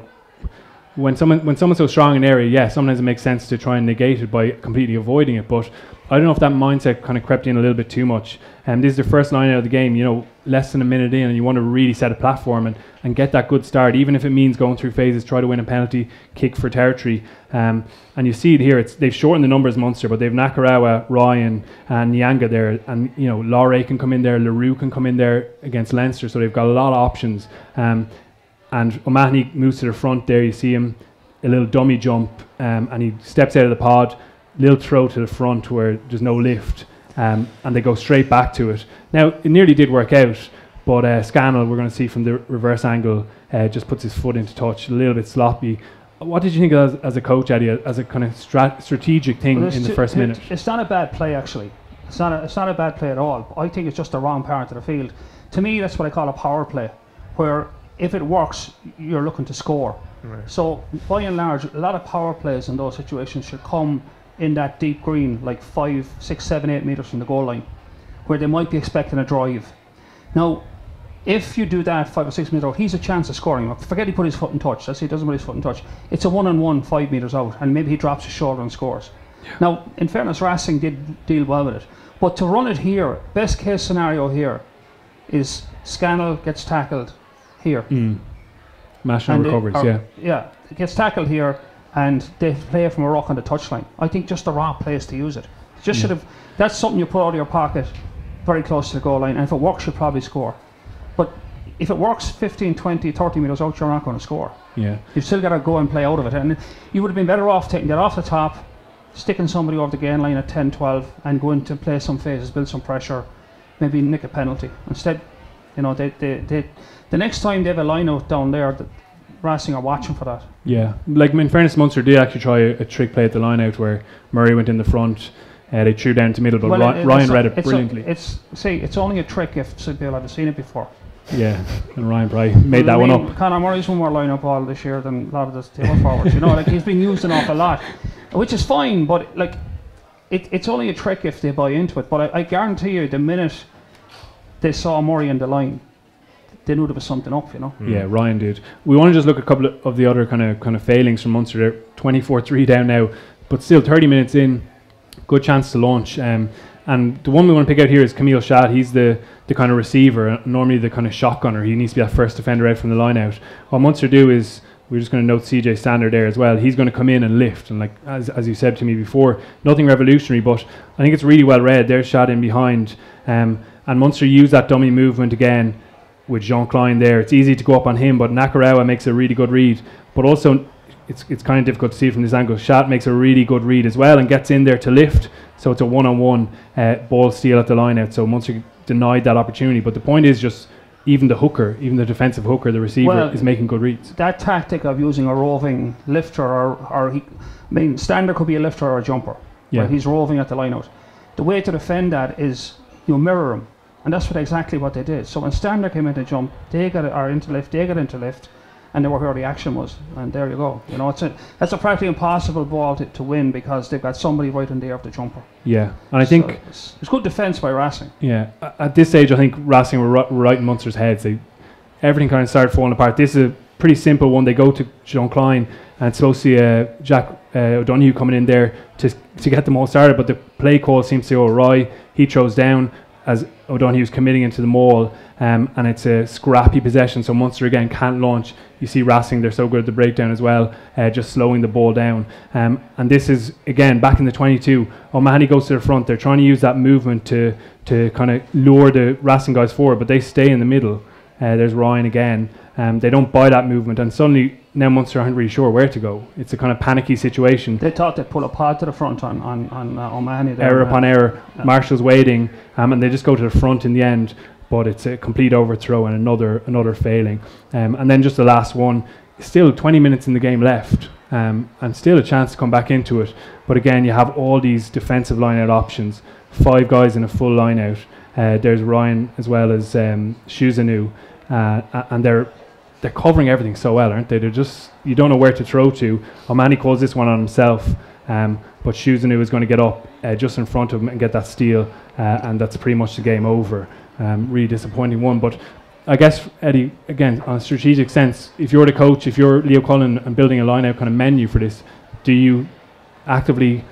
when someone's so strong in an area, sometimes it makes sense to try and negate it by completely avoiding it. But I don't know if that mindset kind of crept in a little bit too much. This is the first line out of the game, less than a minute in, and you want to really set a platform and get that good start, even if it means going through phases, try to win a penalty, kick for territory. And you see it here, they've shortened the numbers, Munster, but they've Nakarawa, Ryan and Nyanga there, and Laurie can come in there, LaRue can come in there against Leinster, so they've got a lot of options. And O'Mahony moves to the front there, you see him, a little dummy jump, and he steps out of the pod, little throw to the front where there's no lift, and they go straight back to it. Now, it nearly did work out, but Scannell, we're going to see from the reverse angle, just puts his foot into touch, a little bit sloppy. What did you think as a coach, Eddie, as a kind of strategic thing in the first minute? It's not a bad play, actually. It's not a bad play at all. I think it's just the wrong part of the field. To me, that's what I call a power play, where if it works, you're looking to score. Right. So, by and large, a lot of power plays in those situations should come in that deep green, like 5, 6, 7, 8 metres from the goal line, where they might be expecting a drive. Now, if you do that 5 or 6 metres out, he's a chance of scoring. Forget he put his foot in touch. Let's say he doesn't put his foot in touch. It's a 1-on-1 5 metres out, and maybe he drops his shoulder and scores. Yeah. Now, in fairness, Racing did deal well with it. But to run it here, best case scenario here is Scannell gets tackled here. National recovers, Yeah, it gets tackled here, and they play from a ruck on the touchline. I think just the wrong place to use it. Just should have. That's something you put out of your pocket, very close to the goal line, and if it works, you'll probably score. But if it works 15, 20, 30 metres out, you're not going to score. Yeah, you've still got to go and play out of it, and you would have been better off taking that off the top, sticking somebody over the gain line at 10, 12, and going to play some phases, build some pressure, maybe nick a penalty. Instead, the next time they have a line out down there, the Racing are watching for that. Yeah, like in fairness, Munster did actually try a trick play at the line out where Murray went in the front. They threw down to middle, but Ryan read it brilliantly. It's only a trick if some people have seen it before. Yeah, and Ryan probably made that one up. Conor Murray's one more line-up all this year than a lot of the table forwards. Like he's been used an awful lot, which is fine. But like, it's only a trick if they buy into it. But I guarantee you, the minute they saw Murray in the line, they knew there was something up. Yeah, Ryan did. We want to just look at a couple of the other kind of failings from Munster. They're 24-3 down now, but still 30 minutes in, good chance to launch. And the one we want to pick out here is Camille Schad. He's the kind of receiver, normally the kind of shotgunner. He needs to be that first defender out from the line out. What Munster do is, we're just going to note CJ Standard there as well. He's going to come in and lift. And like as you said to me before, nothing revolutionary, but I think it's really well read. There's Schad in behind. And Munster use that dummy movement again with Jean Klein there. It's easy to go up on him, but Nakarawa makes a really good read. But also, it's kind of difficult to see from this angle. Schad makes a really good read as well and gets in there to lift. So it's a one-on-one ball steal at the line out. So Munster denied that opportunity. But the point is just, even the hooker, even the defensive hooker, the receiver, is making good reads. That tactic of using a roving lifter, Standard could be a lifter or a jumper. Yeah. Right? He's roving at the line out. The way to defend that is you mirror him. And that's exactly what they did. So when Standard came into jump, they got into lift, and they were where the action was. And there you go. You know, that's a practically impossible ball to win because they've got somebody right in there of the jumper. Yeah, and I think it's good defence by Racing. Yeah, at this stage, I think Racing were right in Munster's heads. Everything kind of started falling apart. This is a pretty simple one. They go to Jean Klein, and it's supposed to see Jack O'Donoghue coming in there to get them all started, but the play call seems to go awry. He throws down as O'Donoghue's committing into the maul, and it's a scrappy possession, so Munster again can't launch. You see Racing, they're so good at the breakdown as well, just slowing the ball down. And this is, again, back in the 22, O'Mahony goes to the front. They're trying to use that movement to kind of lure the Racing guys forward, but they stay in the middle. There's Ryan again. They don't buy that movement, and suddenly now Munster aren't really sure where to go. It's a kind of panicky situation. They thought they'd pull a pod to the front on O'Mahony. Error upon error. Yeah. Marshall's waiting, and they just go to the front in the end, but it's a complete overthrow and another failing. And then just the last one, still 20 minutes in the game left, and still a chance to come back into it. But again, you have all these defensive line-out options, 5 guys in a full line-out. There's Ryan as well as Shuzanu, and they're covering everything so well, aren't they? They're just, you don't know where to throw to. O'Mahony calls this one on himself, but Shuzanu is going to get up just in front of him and get that steal, and that's pretty much the game over. Really disappointing one, but I guess, Eddie, again, on a strategic sense, if you're the coach, if you're Leo Cullen and building a line-out kind of menu for this, do you actively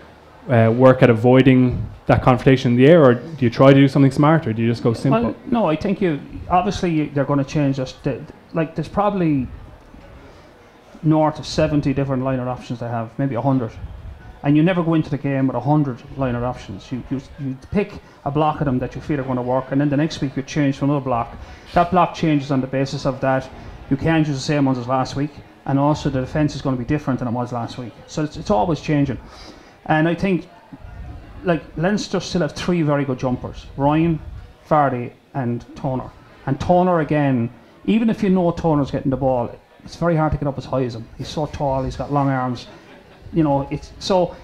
work at avoiding that confrontation in the air, or do you try to do something smart, or do you just go simple? Well, no, I think they're going to change this. There's probably north of 70 different line-out options they have, maybe 100. And you never go into the game with 100 line-out options. You pick a block of them that you feel are going to work, and then the next week you change to another block. That block changes on the basis of that. You can't use the same ones as last week, and also the defence is going to be different than it was last week. So it's always changing. And I think, like, Leinster still have 3 very good jumpers: Ryan, Vardy, and Toner. And Toner, again, even if you know Toner's getting the ball, it's very hard to get up as high as him. He's so tall, he's got long arms. You know, so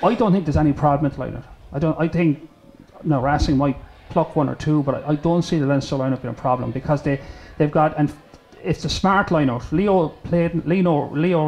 I don't think there's any problem with lineup. I think Racing might pluck 1 or 2, but I don't see the Leinster lineup being a problem because they've got, and it's a smart lineout. Leo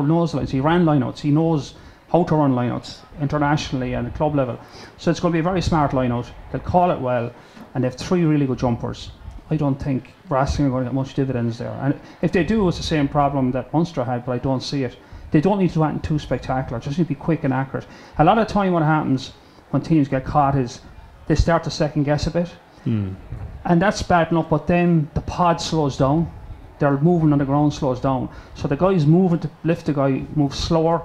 knows lineouts. He ran lineouts. He knows how to run lineouts internationally and at club level. So it's going to be a very smart lineout. They'll call it well, and they have 3 really good jumpers. I don't think Racing are going to get much dividends there. And if they do, it's the same problem that Munster had, but I don't see it. They don't need to do anything too spectacular, just need to be quick and accurate. A lot of time what happens when teams get caught is they start to second guess a bit. And that's bad enough, but then the pod slows down. Their movement on the ground slows down. So the guys moving to lift the guy moves slower,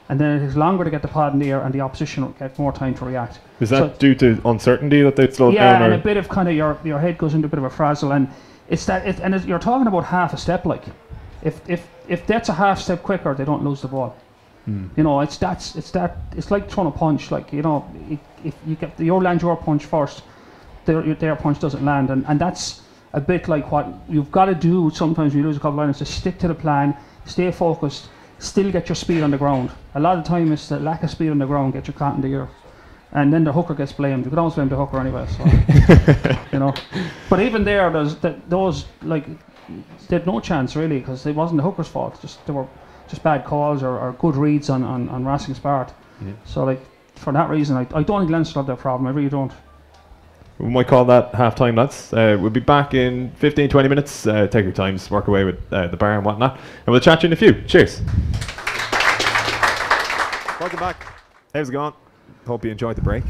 and then it takes longer to get the pod in the air, and the opposition will get more time to react. Is that due to uncertainty that they'd slowed down? Yeah, and a bit of kind of your head goes into a bit of a frazzle, and you're talking about half a step, like. If that's a half step quicker, they don't lose the ball. You know, it's like throwing a punch. Like, you know, if you get your land your punch first, their punch doesn't land, and that's a bit like what you've got to do sometimes when you lose a couple of lines, to stick to the plan, stay focused, still get your speed on the ground. A lot of the time it's the lack of speed on the ground get you caught in the ear, and then the hooker gets blamed. You can always blame the hooker anyway, so you know. But even there, those like. They had no chance really, because it wasn't the hooker's fault. They were just bad calls or good reads on Racing's part. Yeah. So, like, for that reason, I don't think Leinster have that problem. I really don't. We might call that half time, lads. We'll be back in 15-20 minutes. Take your time, work away with the bar and whatnot, and we'll chat to you in a few. Cheers. Welcome back. How's it going? Hope you enjoyed the break.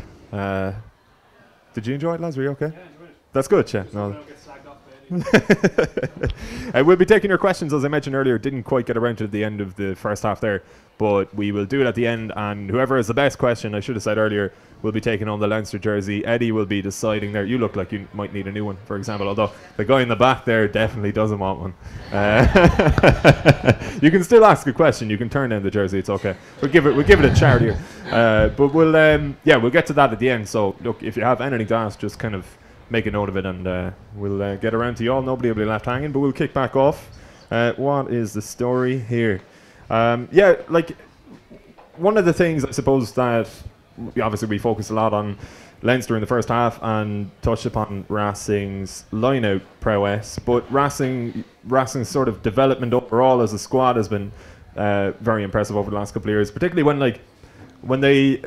Did you enjoy it, lads? Were you okay? Yeah, I enjoyed it. That's good, yeah. No. We'll be taking your questions, as I mentioned earlier. Didn't quite get around to the end of the first half there, but we will do it at the end, and whoever has the best question, I should have said earlier, will be taking on the Leinster jersey. Eddie will be deciding there. You look like you might need a new one, for example, although the guy in the back there definitely doesn't want one. You can still ask a question. You can turn down the jersey. It's okay. We'll give it a charity here. But we'll get to that at the end. So look, if you have anything to ask, just kind of make a note of it, and we'll get around to you all. Nobody will be left hanging, but we'll kick back off. What is the story here? Like one of the things I suppose that obviously we focused a lot on Leinster in the first half and touched upon Racing's line-out prowess, but Racing's sort of development overall as a squad has been very impressive over the last couple of years, particularly when they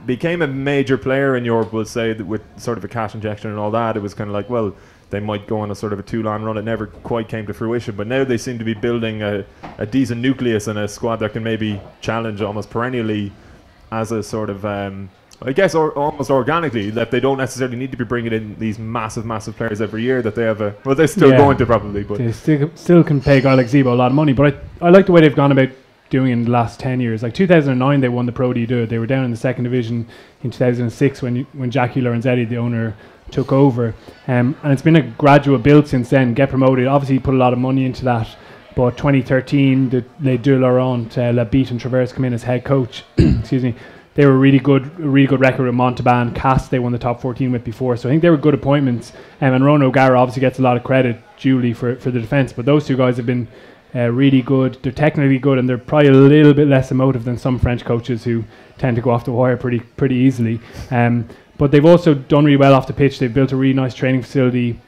became a major player in Europe, we'll say, that with sort of a cash injection and all that. It was kind of like, well, they might go on a sort of a Toulon run. It never quite came to fruition, but now they seem to be building a decent nucleus and a squad that can maybe challenge almost perennially as a sort of I guess almost organically, that they don't necessarily need to be bringing in these massive players every year, that they have they're still going to probably, but they still can pay a guy like Zebo a lot of money. But I like the way they've gone about doing in the last 10 years. Like 2009 they won the Pro D2. They were down in the second division in 2006 when Jackie Lorenzetti, the owner, took over, and it's been a gradual build since then. Get promoted, obviously put a lot of money into that, but 2013 Les Deux Laurent, Labitte and Travers come in as head coach. Excuse me. They were really good record with Montauban. Cass they won the top 14 with before, so I think they were good appointments, and Ronan O'Gara obviously gets a lot of credit duly for the defence, but those two guys have been really good. They're technically good, and they're probably a little bit less emotive than some French coaches who tend to go off the wire pretty easily. But they've also done really well off the pitch. They've built a really nice training facility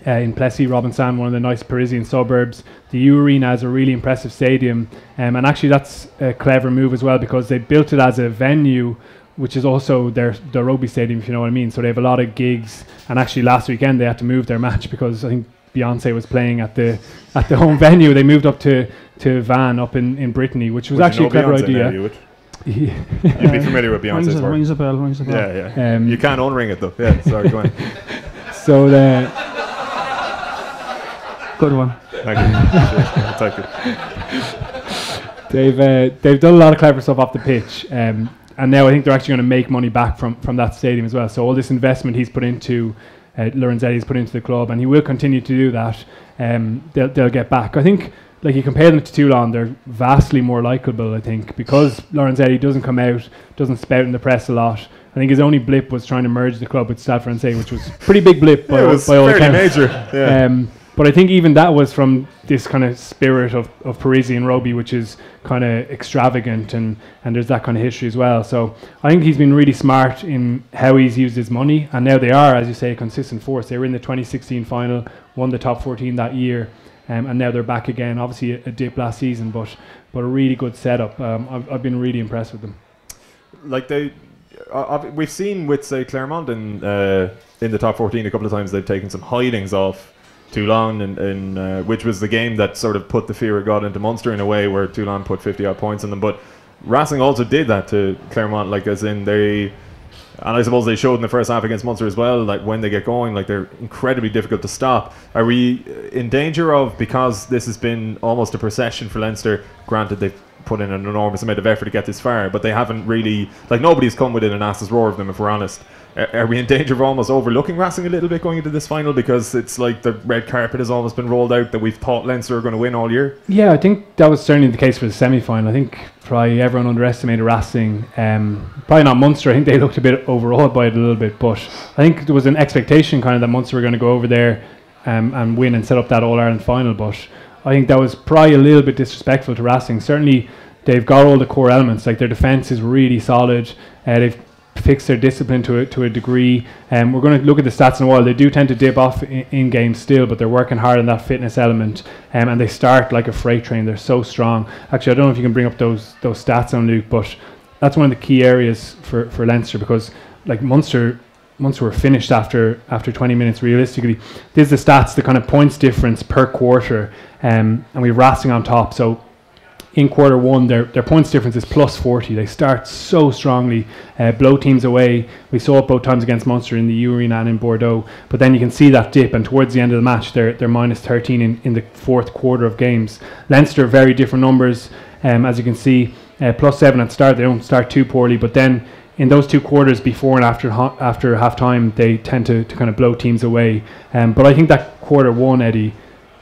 in Plessis-Robinson, one of the nice Parisian suburbs. The U Arena is a really impressive stadium, and actually that's a clever move as well, because they built it as a venue, which is also their rugby stadium, if you know what I mean. So they have a lot of gigs, and actually last weekend they had to move their match because I think Beyonce was playing at the home venue. They moved up to Van up in Brittany, which was actually a clever idea. You'd be familiar with Beyonce's work. Rings a bell. Yeah. You can't unring it though. Yeah, sorry, go on. So good one. Thank you. They've done a lot of clever stuff off the pitch, and now I think they're actually going to make money back from that stadium as well. So all this investment he's put into, Lorenzetti's put into the club, and he will continue to do that. They'll get back. I think, like, you compare them to Toulon, they're vastly more likeable, I think, because Lorenzetti doesn't come out, doesn't spout in the press a lot. I think his only blip was trying to merge the club with Stade Francais, which was a pretty big blip by all accounts. Major. Yeah. But I think even that was from this kind of spirit of Parisian rugby, which is kind of extravagant, and there's that kind of history as well. So I think he's been really smart in how he's used his money, and now they are, as you say, a consistent force. They were in the 2016 final, won the top 14 that year, and now they're back again. Obviously a dip last season, but a really good setup. I've been really impressed with them. Like we've seen with, say, Clermont in the top 14 a couple of times. They've taken some hidings off Toulon, and which was the game that sort of put the fear of God into Munster in a way, where Toulon put 50 odd points on them. But Racing also did that to Clermont, like, as in and I suppose they showed in the first half against Munster as well, like, when they get going, like, they're incredibly difficult to stop. Are we in danger of, because this has been almost a procession for Leinster, granted they've put in an enormous amount of effort to get this far, but they haven't really, like, nobody's come within an ass's roar of them, if we're honest. Are we in danger of almost overlooking Racing a little bit going into this final, because it's like the red carpet has almost been rolled out that we've thought Leinster are going to win all year? Yeah, I think that was certainly the case for the semi-final. I think probably everyone underestimated Racing. Probably not Munster. I think they looked a bit overawed by it a little bit, but I think there was an expectation kind of that Munster were going to go over there and win and set up that All-Ireland final, but I think that was probably a little bit disrespectful to Racing. Certainly they've got all the core elements, like their defence is really solid. They've fix their discipline to a degree. We're going to look at the stats in a while. They do tend to dip off in games still, but they're working hard on that fitness element, and they start like a freight train. They're so strong. Actually, I don't know if you can bring up those stats on Luke, but that's one of the key areas for Leinster, because like Munster were finished after 20 minutes realistically. This is the stats, the kind of points difference per quarter, and we've Racing on top. So in quarter one, their points difference is plus 40. They start so strongly, blow teams away. We saw it both times against Munster in the U Arena and in Bordeaux. But then you can see that dip, and towards the end of the match, they're minus 13 in the fourth quarter of games. Leinster, very different numbers, as you can see, plus 7 at the start. They don't start too poorly, but then in those 2 quarters before and after half time, they tend to kind of blow teams away. But I think that quarter one, Eddie,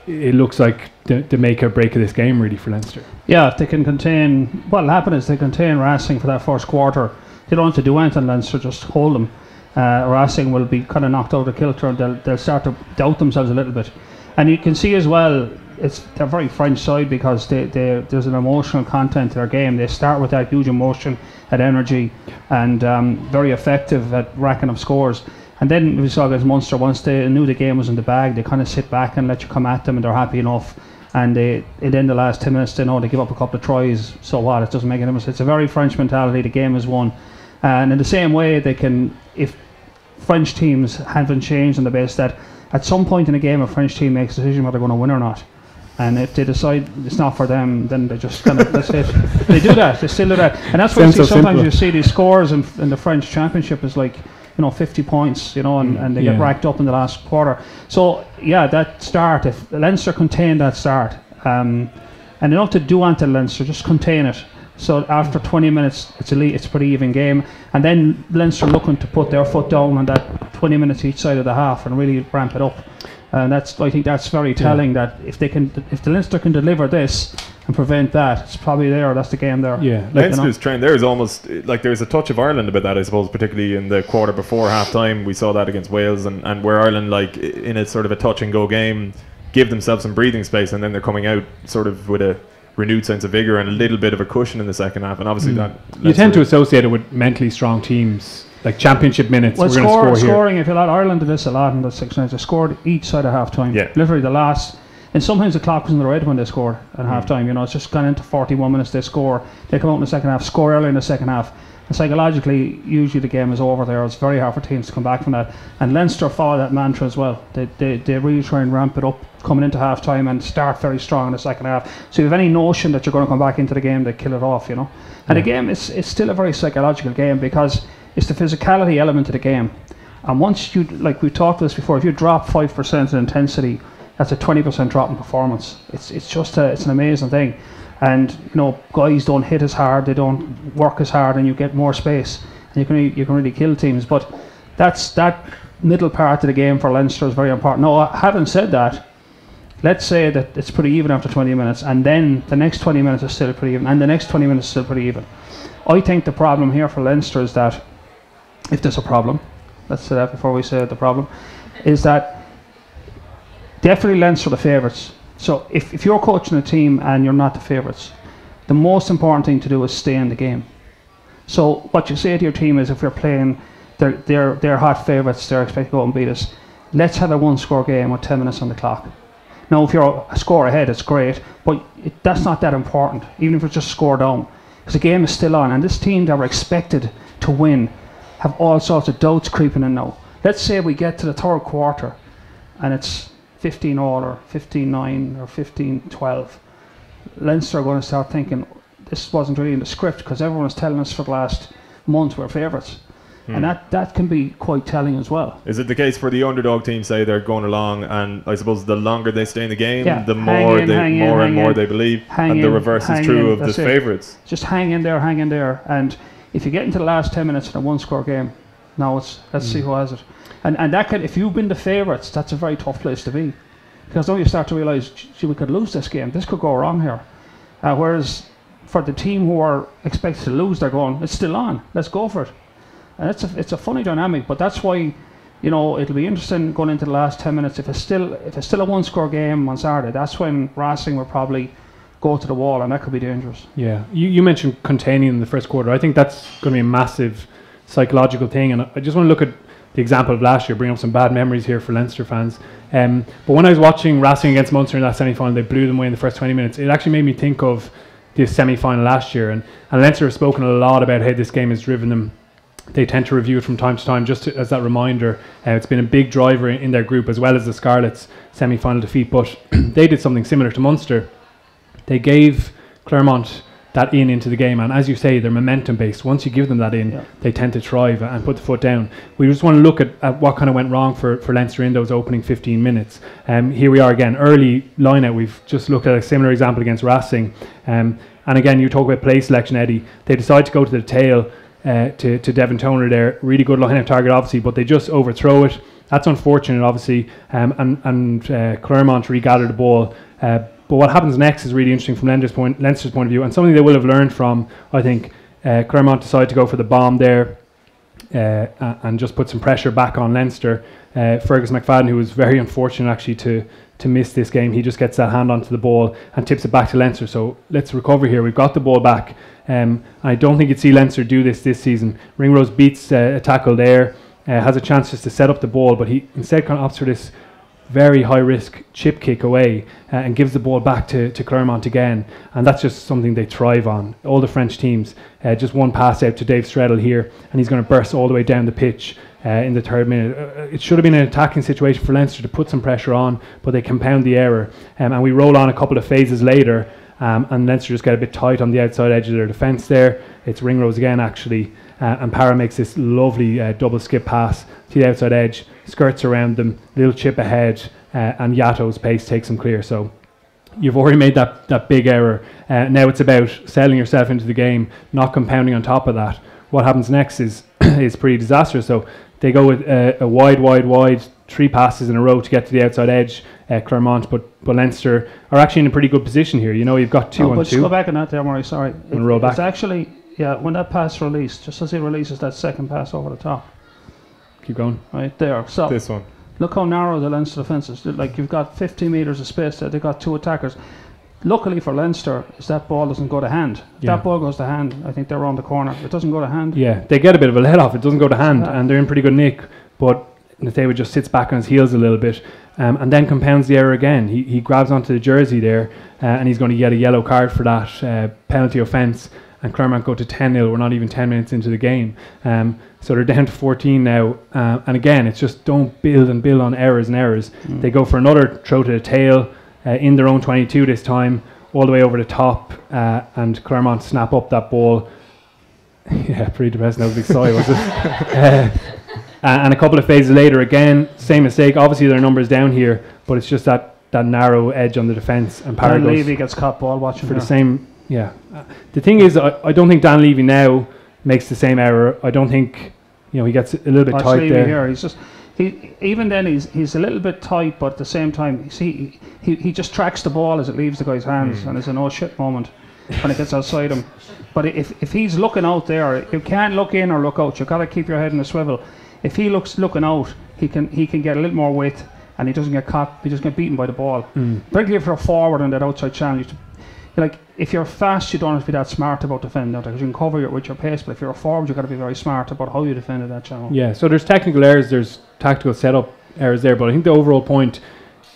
it looks like the make or break of this game really for Leinster. Yeah, if they can contain, what'll happen is they contain Racing for that first quarter. They don't have to do anything, Leinster, just hold them. Racing will be kind of knocked out of kilter, and they'll start to doubt themselves a little bit. And you can see as well, they're very French side because there's an emotional content to their game. They start with that huge emotion, that energy, and very effective at racking up scores. And then we saw against Munster, once they knew the game was in the bag, they kind of sit back and let you come at them, and they're happy enough. And in the last 10 minutes, they know they give up a couple of tries, so what? It doesn't make any difference. It's a very French mentality. The game is won. And in the same way, they can, if French teams haven't changed on the base that at some point in a game, a French team makes a decision whether they're going to win or not. And if they decide it's not for them, then they just kind of, that's it. They do that. They still do that. And that's why sometimes you see these scores in the French Championship is like, 50 points, and they get racked up in the last quarter. So, yeah, that start, if Leinster contain that start, and they don't have to do anything, Leinster, just contain it. So after 20 minutes, it's a pretty even game. And then Leinster looking to put their foot down on that 20 minutes each side of the half and really ramp it up. And I think that's very telling that if the Leinster can deliver this and prevent that, it's probably there. That's the game there. Yeah, Leinster's trend there is almost like there's a touch of Ireland about that, I suppose, particularly in the quarter before half time. We saw that against Wales, and where Ireland, like in a sort of a touch and go game, give themselves some breathing space, and then they're coming out sort of with a renewed sense of vigour and a little bit of a cushion in the second half. And obviously that you tend to associate it with mentally strong teams. Like championship minutes, well, we're going to score here. Scoring, if you like, Ireland did this a lot in the 6 nights. They scored each side of half time. Yeah. Literally the last, and sometimes the clock was in the red when they scored at half time. It's just gone into 41 minutes. They score. They come out in the second half, score early in the second half. And psychologically, usually the game is over there. It's very hard for teams to come back from that. And Leinster follow that mantra as well. They really try and ramp it up coming into half time and start very strong in the second half. So if you have any notion that you're going to come back into the game, they kill it off. And the game it's still a very psychological game because it's the physicality element of the game. And once you, like we talked about this before, if you drop 5% in intensity, that's a 20% drop in performance. It's an amazing thing. And guys don't hit as hard, they don't work as hard, and you get more space, and you can really kill teams. But that middle part of the game for Leinster is very important. Now, having said that, let's say that it's pretty even after 20 minutes, and then the next 20 minutes is still pretty even, and the next 20 minutes is still pretty even. I think the problem here for Leinster is that, if there's a problem, let's say that before we say the problem, is that definitely Leinster are the favourites. So if you're coaching a team and you're not the favourites, the most important thing to do is stay in the game. So what you say to your team is, if you're playing, they're hot favourites, they're expected to go and beat us, let's have a one-score game with 10 minutes on the clock. Now, if you're a score ahead, it's great, but that's not that important, even if it's just score down, because the game is still on, and this team that were expected to win have all sorts of doubts creeping in now. Let's say we get to the third quarter and it's 15 all or 15-9 or 15-12. Leinster are going to start thinking this wasn't really in the script because everyone was telling us for the last month we're favourites. And that can be quite telling as well. Is it the case for the underdog team, say they're going along, and I suppose the longer they stay in the game, the more they believe, and the reverse is true of the favourites. Just hang in there, and if you get into the last 10 minutes in a one-score game, now let's see who has it. And that could, if you've been the favourites, that's a very tough place to be, because now you start to realise, we could lose this game. This could go wrong here. Whereas for the team who are expected to lose, they're going, it's still on. Let's go for it. And it's a funny dynamic, but that's why it'll be interesting going into the last 10 minutes. If it's still a one-score game on Saturday, that's when Racing will probably go to the wall, and that could be dangerous. Yeah, you mentioned containing in the first quarter. I think that's going to be a massive psychological thing, and I just want to look at the example of last year, bring up some bad memories here for Leinster fans. But when I was watching Racing against Munster in that semi-final, they blew them away in the first 20 minutes. It actually made me think of this semi-final last year, and Leinster have spoken a lot about how this game has driven them. They tend to review it from time to time, just as that reminder. It's been a big driver in their group, as well as the Scarlets' semi-final defeat. But they did something similar to Munster. They gave Claremont that into the game, and as you say, they're momentum based. Once you give them that they tend to thrive and put the foot down. We just want to look at what kind of went wrong for Leinster in those opening 15 minutes. Here we are again, early line-out. We've just looked at a similar example against Racing, and again, you talk about play selection, Eddie. They decide to go to the tail to Devon Toner there. Really good line-out target, obviously, but they just overthrow it. That's unfortunate, obviously, and Claremont regather the ball. But what happens next is really interesting from Leinster's point of view, and something they will have learned from. I think Claremont decided to go for the bomb there and just put some pressure back on Leinster. Fergus McFadden, who was very unfortunate actually to miss this game, he just gets that hand onto the ball and tips it back to Leinster. So let's recover here. We've got the ball back. I don't think you'd see Leinster do this season. Ringrose beats a tackle there, has a chance just to set up the ball, but he instead kind of opts for this very high risk chip kick away and gives the ball back to Claremont again, and that's just something they thrive on. All the French teams, just one pass out to Dave Streddle here, and he's going to burst all the way down the pitch in the 3rd minute. It should have been an attacking situation for Leinster to put some pressure on, but they compound the error, and we roll on a couple of phases later, and Leinster just get a bit tight on the outside edge of their defence there. It's Ringrose again actually, and Parra makes this lovely double skip pass to the outside edge, skirts around them, little chip ahead, and Yato's pace takes them clear. So you've already made that big error. Now it's about selling yourself into the game, not compounding on top of that. What happens next is pretty disastrous. So they go with a wide, 3 passes in a row to get to the outside edge, Claremont, but Leinster are actually in a pretty good position here. You know, you've got 2 on 2. Just go back on that there, Murray, sorry. Roll back. It's actually, when that pass released, just as he releases that second pass over the top. Keep going. Right there. So This one. look how narrow the Leinster defence is. Like, you've got 50 metres of space there. They've got 2 attackers. Luckily for Leinster, is that ball doesn't go to hand. If that ball goes to hand, I think they're around the corner. If it doesn't go to hand. Yeah, they get a bit of a let off. It doesn't go to hand, and they're in pretty good nick. But Nathawa just sits back on his heels a little bit, and then compounds the error again. He grabs onto the jersey there, and he's going to get a yellow card for that penalty offence. And Claremont go to 10-0. We're not even 10 minutes into the game. So they're down to 14 now. And again, it's just don't build on errors and errors. They go for another throw to the tail in their own 22 this time, all the way over the top. And Claremont snap up that ball. Yeah, pretty depressing. That was a big sigh, was it? And a couple of phases later, again, same mistake. Obviously, their numbers down here, but it's just that narrow edge on the defence. And Parra Levy gets caught ball watching for the same. Yeah, the thing is, I don't think Dan Levy now makes the same error. I don't think, he gets a little bit tight there. Here. He's just even then he's a little bit tight, but at the same time, he just tracks the ball as it leaves the guy's hands, and it's a no shit moment when it gets outside him. But if he's looking out there, you can't look in or look out. You've got to keep your head in a swivel. If he looking out, he can get a little more width, and he doesn't get caught. He doesn't get beaten by the ball. Particularly if you're a forward on that outside channel. Like, if you're fast, you don't have to be that smart about defending, because you can cover it with your pace. But if you're a forward, you've got to be very smart about how you defend that channel. Yeah, so there's technical errors, there's tactical setup errors there, but I think the overall point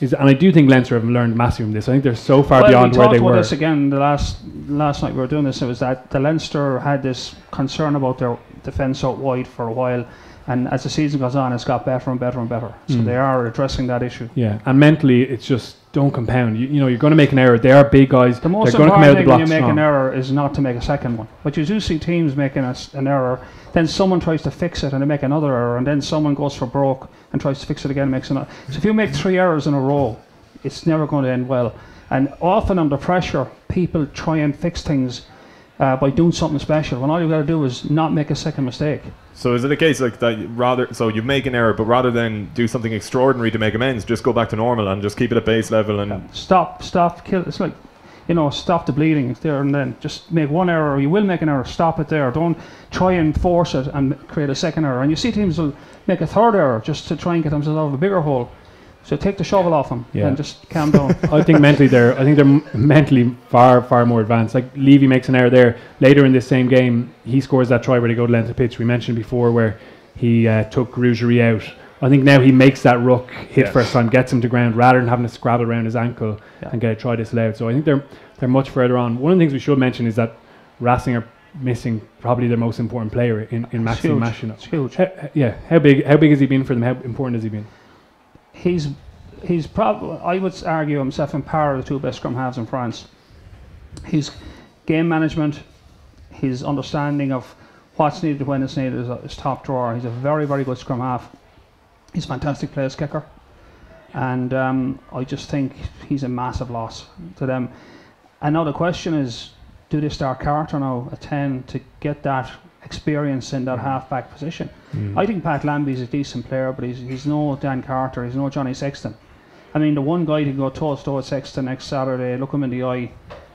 is, and I do think Leinster have learned massively from this. I think they're so far beyond where they were. We talked about this again the last night we were doing this. It was that the Leinster had this concern about their defence out wide for a while. And as the season goes on, it's got better and better and better. So they are addressing that issue. Yeah, and mentally, it's just don't compound. You're going to make an error. They are big guys. The most important thing when you make an error is not to make a second one. But you do see teams making an error, then someone tries to fix it and they make another error, and then someone goes for broke and tries to fix it again and makes another. So if you make 3 errors in a row, it's never going to end well. And often under pressure, people try and fix things by doing something special, when all you've got to do is not make a second mistake. So is it a case like that so you make an error, but rather than do something extraordinary to make amends, just go back to normal and just keep it at base level and stop, kill. It's like, stop the bleeding there and then. Just make one error. You will make an error. Stop it there. Don't try and force it and create a second error. And you see teams will make a third error just to try and get themselves out of a bigger hole. So take the shovel off them and just calm down. I think mentally they're mentally far more advanced. Like, Levy makes an error there later in this same game. He scores that try where they go to length of pitch. We mentioned before where he took Rougerie out. I think now he makes that ruck hit first time, gets him to ground rather than having to scrabble around his ankle and get a try disallowed. So I think they're much further on. One of the things we should mention is that Racing are missing probably their most important player in Maxime Machina. It's huge. How big has he been for them? How important has he been? He's probably, I would argue, himself and Parra are the 2 best scrum halves in France. He's game management, his understanding of what's needed when it's needed is top drawer. He's a very, very good scrum half. He's a fantastic place kicker. And I just think he's a massive loss to them. And now the question is, do they start Carter now at 10 to get that experience in that half-back position? I think Pat Lambie's a decent player, but he's no Dan Carter, he's no Johnny Sexton. I mean, the one guy to go toe-to-toe with Sexton next Saturday, look him in the eye,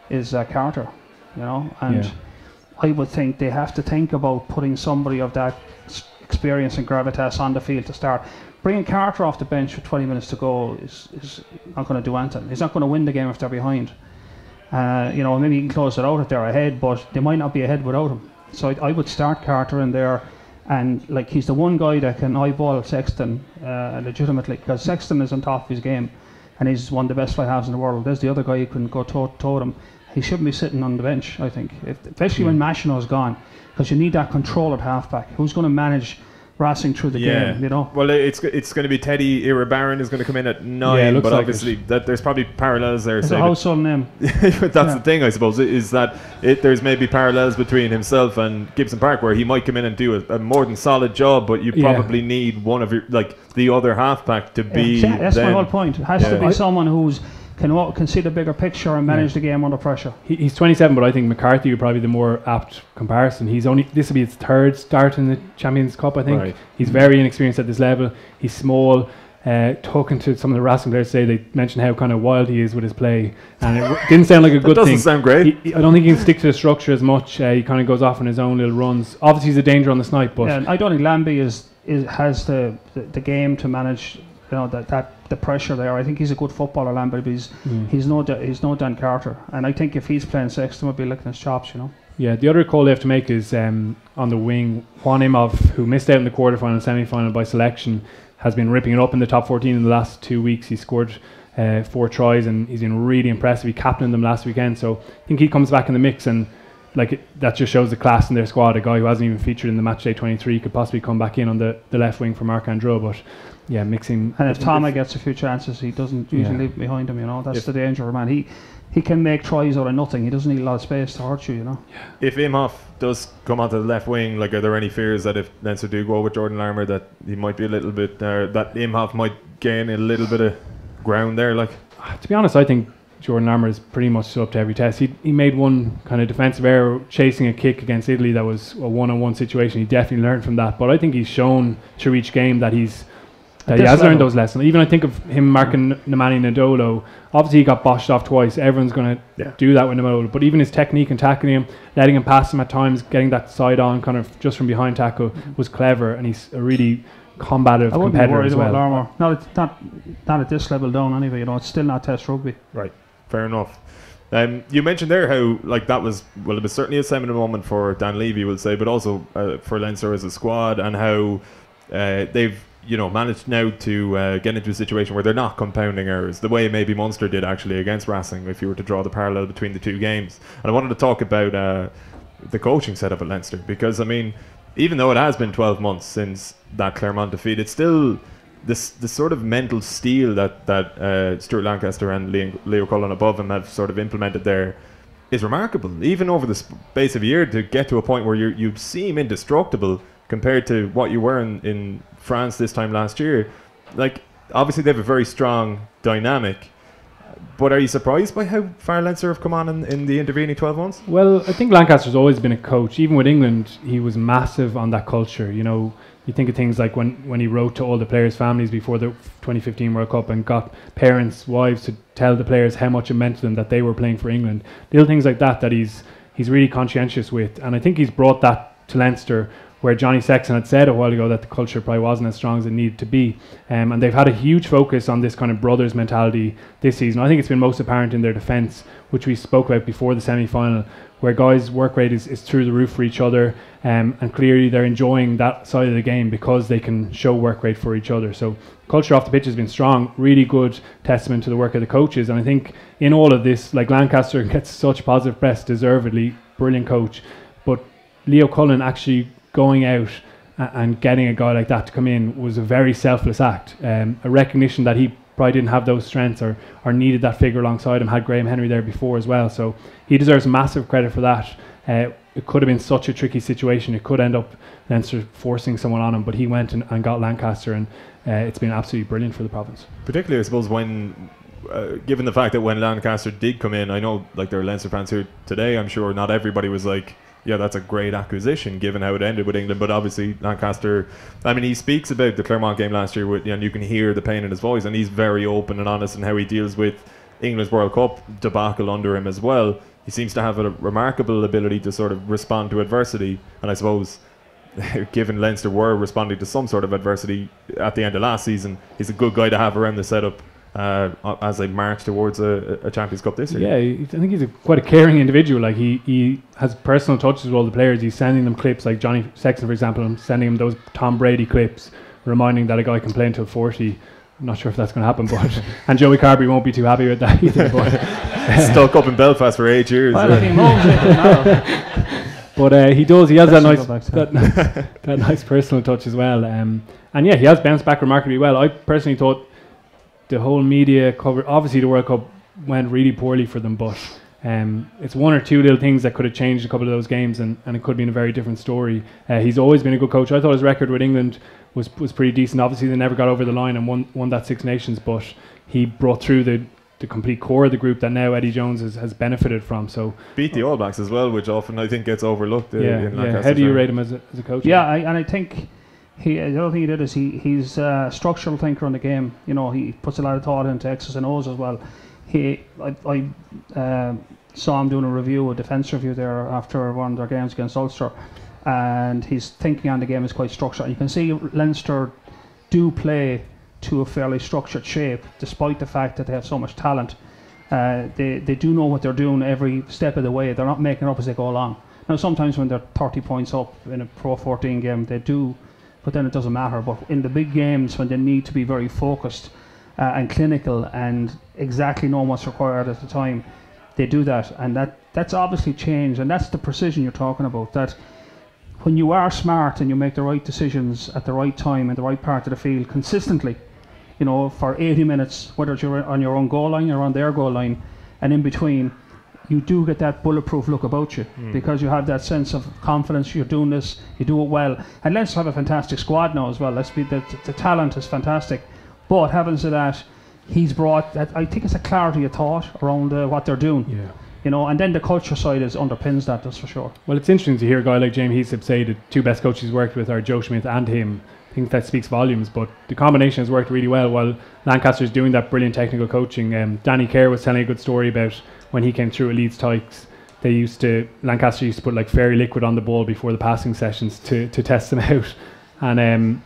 is Carter, you know. And I would think they have to think about putting somebody of that experience and gravitas on the field to start. Bringing Carter off the bench with 20 minutes to go is not going to do anything. He's not going to win the game if they're behind. You know, maybe you can close it out if they're ahead, but they might not be ahead without him. So I would start Carter in there, and like he's the one guy that can eyeball Sexton legitimately, because Sexton is on top of his game, and he's one of the best fly halves in the world. There's the other guy who can go toe-to-toe with him. He shouldn't be sitting on the bench, I think, especially when Machino's gone, because you need that control at halfback. Who's going to manage racing through the game, you know? Well, it's going to be Teddy Irabaran is going to come in at 9, but like obviously that there's probably parallels there. It's a household name. But that's the thing, I suppose, is that there's maybe parallels between himself and Gibson Park, where he might come in and do a more than solid job, but you probably need one of your, like, the other halfback to be. That's my whole point. It has to be someone who's can see the bigger picture and manage the game under pressure. He's 27, but I think McCarthy would probably be the more apt comparison. This will be his third start in the Champions Cup, I think. Right. He's very inexperienced at this level. He's small. Talking to some of the Racing players today, they mentioned how kind of wild he is with his play, and it didn't sound like a good thing. Doesn't sound great. I don't think he can stick to the structure as much. He kind of goes off on his own little runs. Obviously, he's a danger on the snipe, but I don't think Lambie has the game to manage. You know the pressure there. I think he's a good footballer, Lambie, but he's no Dan Carter. And I think if he's playing Sexton, would be licking his chops, you know. Yeah, the other call they have to make is on the wing. Juan Imhoff, who missed out in the quarterfinal and semi-final by selection, has been ripping it up in the top 14 in the last 2 weeks. He scored 4 tries and he's been really impressive. He captained them last weekend, so I think he comes back in the mix, and that just shows the class in their squad. A guy who hasn't even featured in the matchday 23 could possibly come back in on the left wing for Mark Andrew, but yeah, mixing. And if Thomas gets a few chances, he doesn't usually leave behind him, you know. That's the danger, man. He can make tries out of nothing. He doesn't need a lot of space to hurt you, you know. If Imhoff does come onto the left wing, like, are there any fears that if Leinster do go with Jordan Larmour, that he might be a little bit that Imhoff might gain a little bit of ground there? Like, to be honest, I think Jordan Larmour is pretty much still up to every test. He made one kind of defensive error chasing a kick against Italy that was a one-on-one situation. He definitely learned from that, but I think he's shown through each game that he has learned those lessons. Even I think of him marking Nemani Nadolo. Obviously, he got boshed off twice. Everyone's going to do that with Nadolo. But even his technique and tackling him, letting him pass him at times, getting that side on kind of just from behind tackle was clever. And he's a really combative competitor as well. I wouldn't be worried about Larmour. Not at this level down anyway. You know, it's still not Test rugby. Right. Fair enough. You mentioned there how, like, that was, well, it was certainly a seminal moment for Dan Levy, we'll say, but also for Leinster as a squad, and how they've managed now to get into a situation where they're not compounding errors the way maybe Munster did actually against Racing, if you were to draw the parallel between the two games. And I wanted to talk about the coaching setup at Leinster, because I mean, even though it has been 12 months since that Clermont defeat, it's still this sort of mental steel that Stuart Lancaster and Leo Cullen above him have sort of implemented there is remarkable. Even over the space of a year, to get to a point where you seem indestructible compared to what you were in France this time last year. Like, obviously they have a very strong dynamic, but are you surprised by how far Leinster have come on in the intervening 12 months? Well, I think Lancaster's always been a coach. Even with England, he was massive on that culture. You know, you think of things like when he wrote to all the players' families before the 2015 World Cup and got parents, wives to tell the players how much it meant to them that they were playing for England. Little things like that he's really conscientious with, and I think he's brought that to Leinster, where Johnny Sexton had said a while ago that the culture probably wasn't as strong as it needed to be. And they've had a huge focus on this kind of brothers mentality this season. I think it's been most apparent in their defence, which we spoke about before the semi-final, where guys' work rate is through the roof for each other, and clearly they're enjoying that side of the game because they can show work rate for each other. So culture off the pitch has been strong, really good testament to the work of the coaches. And I think in all of this, like, Lancaster gets such positive press, deservedly, brilliant coach, but Leo Cullen actually going out and getting a guy like that to come in was a very selfless act, a recognition that he probably didn't have those strengths or needed that figure alongside him. Had Graham Henry there before as well, so he deserves massive credit for that. It could have been such a tricky situation. It could end up Leinster forcing someone on him, but he went and got Lancaster, and it's been absolutely brilliant for the province. Particularly, I suppose, when given the fact that when Lancaster did come in, I know like there are Leinster fans here today, I'm sure not everybody was like, yeah, that's a great acquisition given how it ended with England. But obviously Lancaster, I mean, he speaks about the Clermont game last year and you can hear the pain in his voice, and he's very open and honest in how he deals with England's World Cup debacle under him as well. He seems to have a remarkable ability to sort of respond to adversity, and I suppose given Leinster were responding to some sort of adversity at the end of last season, he's a good guy to have around the setup as they march towards a Champions Cup this year. Yeah, I think he's quite a caring individual. Like he has personal touches with all the players. He's sending them clips, like Johnny Sexton, for example. I'm sending him those Tom Brady clips, reminding that a guy can play until 40. I'm not sure if that's going to happen, but and Joey Carberry won't be too happy with that either. But stuck up in Belfast for 8 years. But he does. He has that nice personal touch as well. And yeah, he has bounced back remarkably well. I personally thought the whole media cover, obviously the World Cup went really poorly for them, but it's one or two little things that could have changed a couple of those games, and it could have been a very different story. He's always been a good coach. I thought his record with England was pretty decent. Obviously they never got over the line and won that Six Nations, but he brought through the complete core of the group that now Eddie Jones has benefited from. So beat the All Blacks as well, which often I think gets overlooked. How do you rate him as a coach? Yeah, I think the other thing he did is he's a structural thinker on the game. You know, he puts a lot of thought into X's and O's as well. I saw him doing a review, a defence review there after one of their games against Ulster, and his thinking on the game is quite structured. You can see Leinster do play to a fairly structured shape, despite the fact that they have so much talent. They do know what they're doing every step of the way. They're not making it up as they go along. Now, sometimes when they're 30 points up in a Pro 14 game, they do, but then it doesn't matter. But in the big games, when they need to be very focused and clinical and exactly know what's required at the time, they do that. And that's obviously changed, and that's the precision you're talking about. That when you are smart and you make the right decisions at the right time in the right part of the field consistently, you know, for 80 minutes, whether you're on your own goal line or on their goal line, and in between, you do get that bulletproof look about you because you have that sense of confidence. You're doing this, you do it well. And Leinster have a fantastic squad now as well. The talent is fantastic. But having said that, he's brought that, I think it's a clarity of thought around what they're doing. Yeah. You know, and then the culture side underpins that, that's for sure. Well, it's interesting to hear a guy like James Heaslip say the two best coaches he's worked with are Joe Schmidt and him. I think that speaks volumes, but the combination has worked really well while Lancaster's doing that brilliant technical coaching. Danny Kerr was telling a good story about when he came through at Leeds Tykes. Lancaster used to put like fairy liquid on the ball before the passing sessions to test them out. And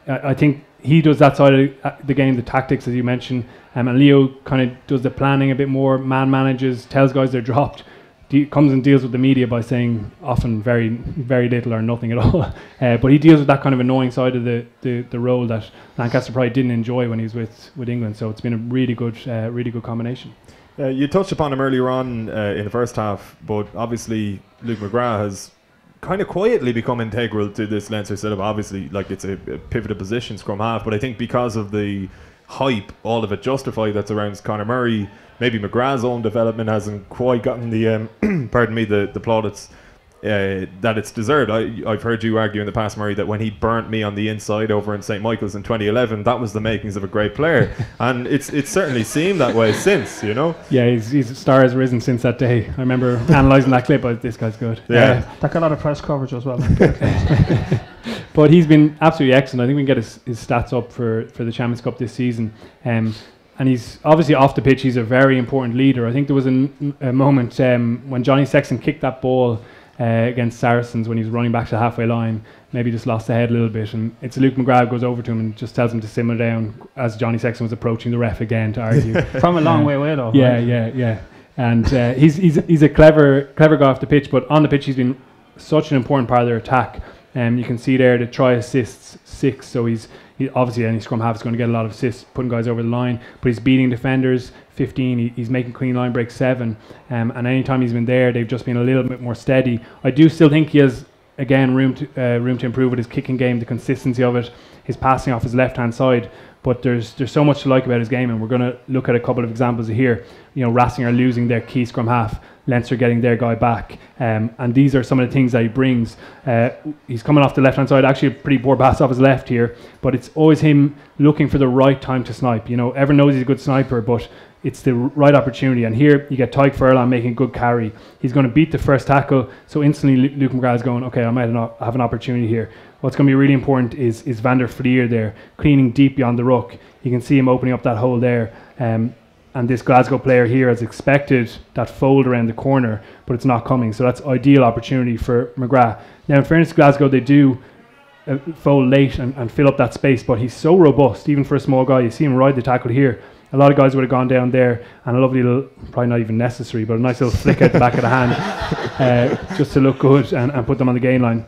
I think he does that side of the game, the tactics, as you mentioned. And Leo kind of does the planning a bit more, man manages, tells guys they're dropped. Comes and deals with the media by saying often very, very little or nothing at all. But he deals with that kind of annoying side of the role that Lancaster probably didn't enjoy when he was with England. So it's been a really good combination. You touched upon him earlier on in the first half, but obviously Luke Mcgrath has kind of quietly become integral to this Leinster setup. Obviously, like it's a pivotal position, scrum half, but I think because of the hype, all of it justified that's around Conor Murray, maybe McGrath's own development hasn't quite gotten the the plaudits that it's deserved. I've heard you argue in the past, Murray, that when he burnt me on the inside over in St Michael's in 2011, that was the makings of a great player, and it's certainly seemed that way since, you know. Yeah, his star has risen since that day. I remember analysing that clip. This guy's good. Yeah, that got a lot of press coverage as well. But he's been absolutely excellent. I think we can get his stats up for the Champions Cup this season. And he's obviously off the pitch. He's a very important leader. I think there was a moment when Johnny Sexton kicked that ball against Saracens when he was running back to the halfway line. Maybe just lost the head a little bit. And it's Luke Mcgrath goes over to him and just tells him to simmer down as Johnny Sexton was approaching the ref again to argue. From a long way away though. Yeah, right? yeah. And he's a clever guy off the pitch, but on the pitch he's been such an important part of their attack. You can see there the try assists 6, so he obviously any scrum half is going to get a lot of assists, putting guys over the line, but he's beating defenders 15. He's making clean line breaks 7, and anytime he's been there, they've just been a little bit more steady. I do still think he has again room to improve with his kicking game, the consistency of it. his passing off his left-hand side. But there's so much to like about his game, and we're going to look at a couple of examples here. You know, Racing are losing their key scrum half, Leinster getting their guy back, and these are some of the things that he brings. He's coming off the left-hand side, actually a pretty poor pass off his left here, but it's always him looking for the right time to snipe. You know, everyone knows he's a good sniper, but it's the right opportunity. And here you get Tyke Furlong making a good carry. He's going to beat the first tackle, so instantly Luke Mcgrath is going, okay, I might not have an opportunity here. What's going to be really important is Van der Fleer there, cleaning deep beyond the ruck. You can see him opening up that hole there. And this Glasgow player here has expected that fold around the corner, but it's not coming. So that's ideal opportunity for Mcgrath. Now, in fairness to Glasgow, they do fold late and fill up that space, but he's so robust, even for a small guy. You see him ride the tackle here. A lot of guys would have gone down there, and a lovely little, probably not even necessary, but a nice little flick out the back of the hand just to look good and put them on the gain line.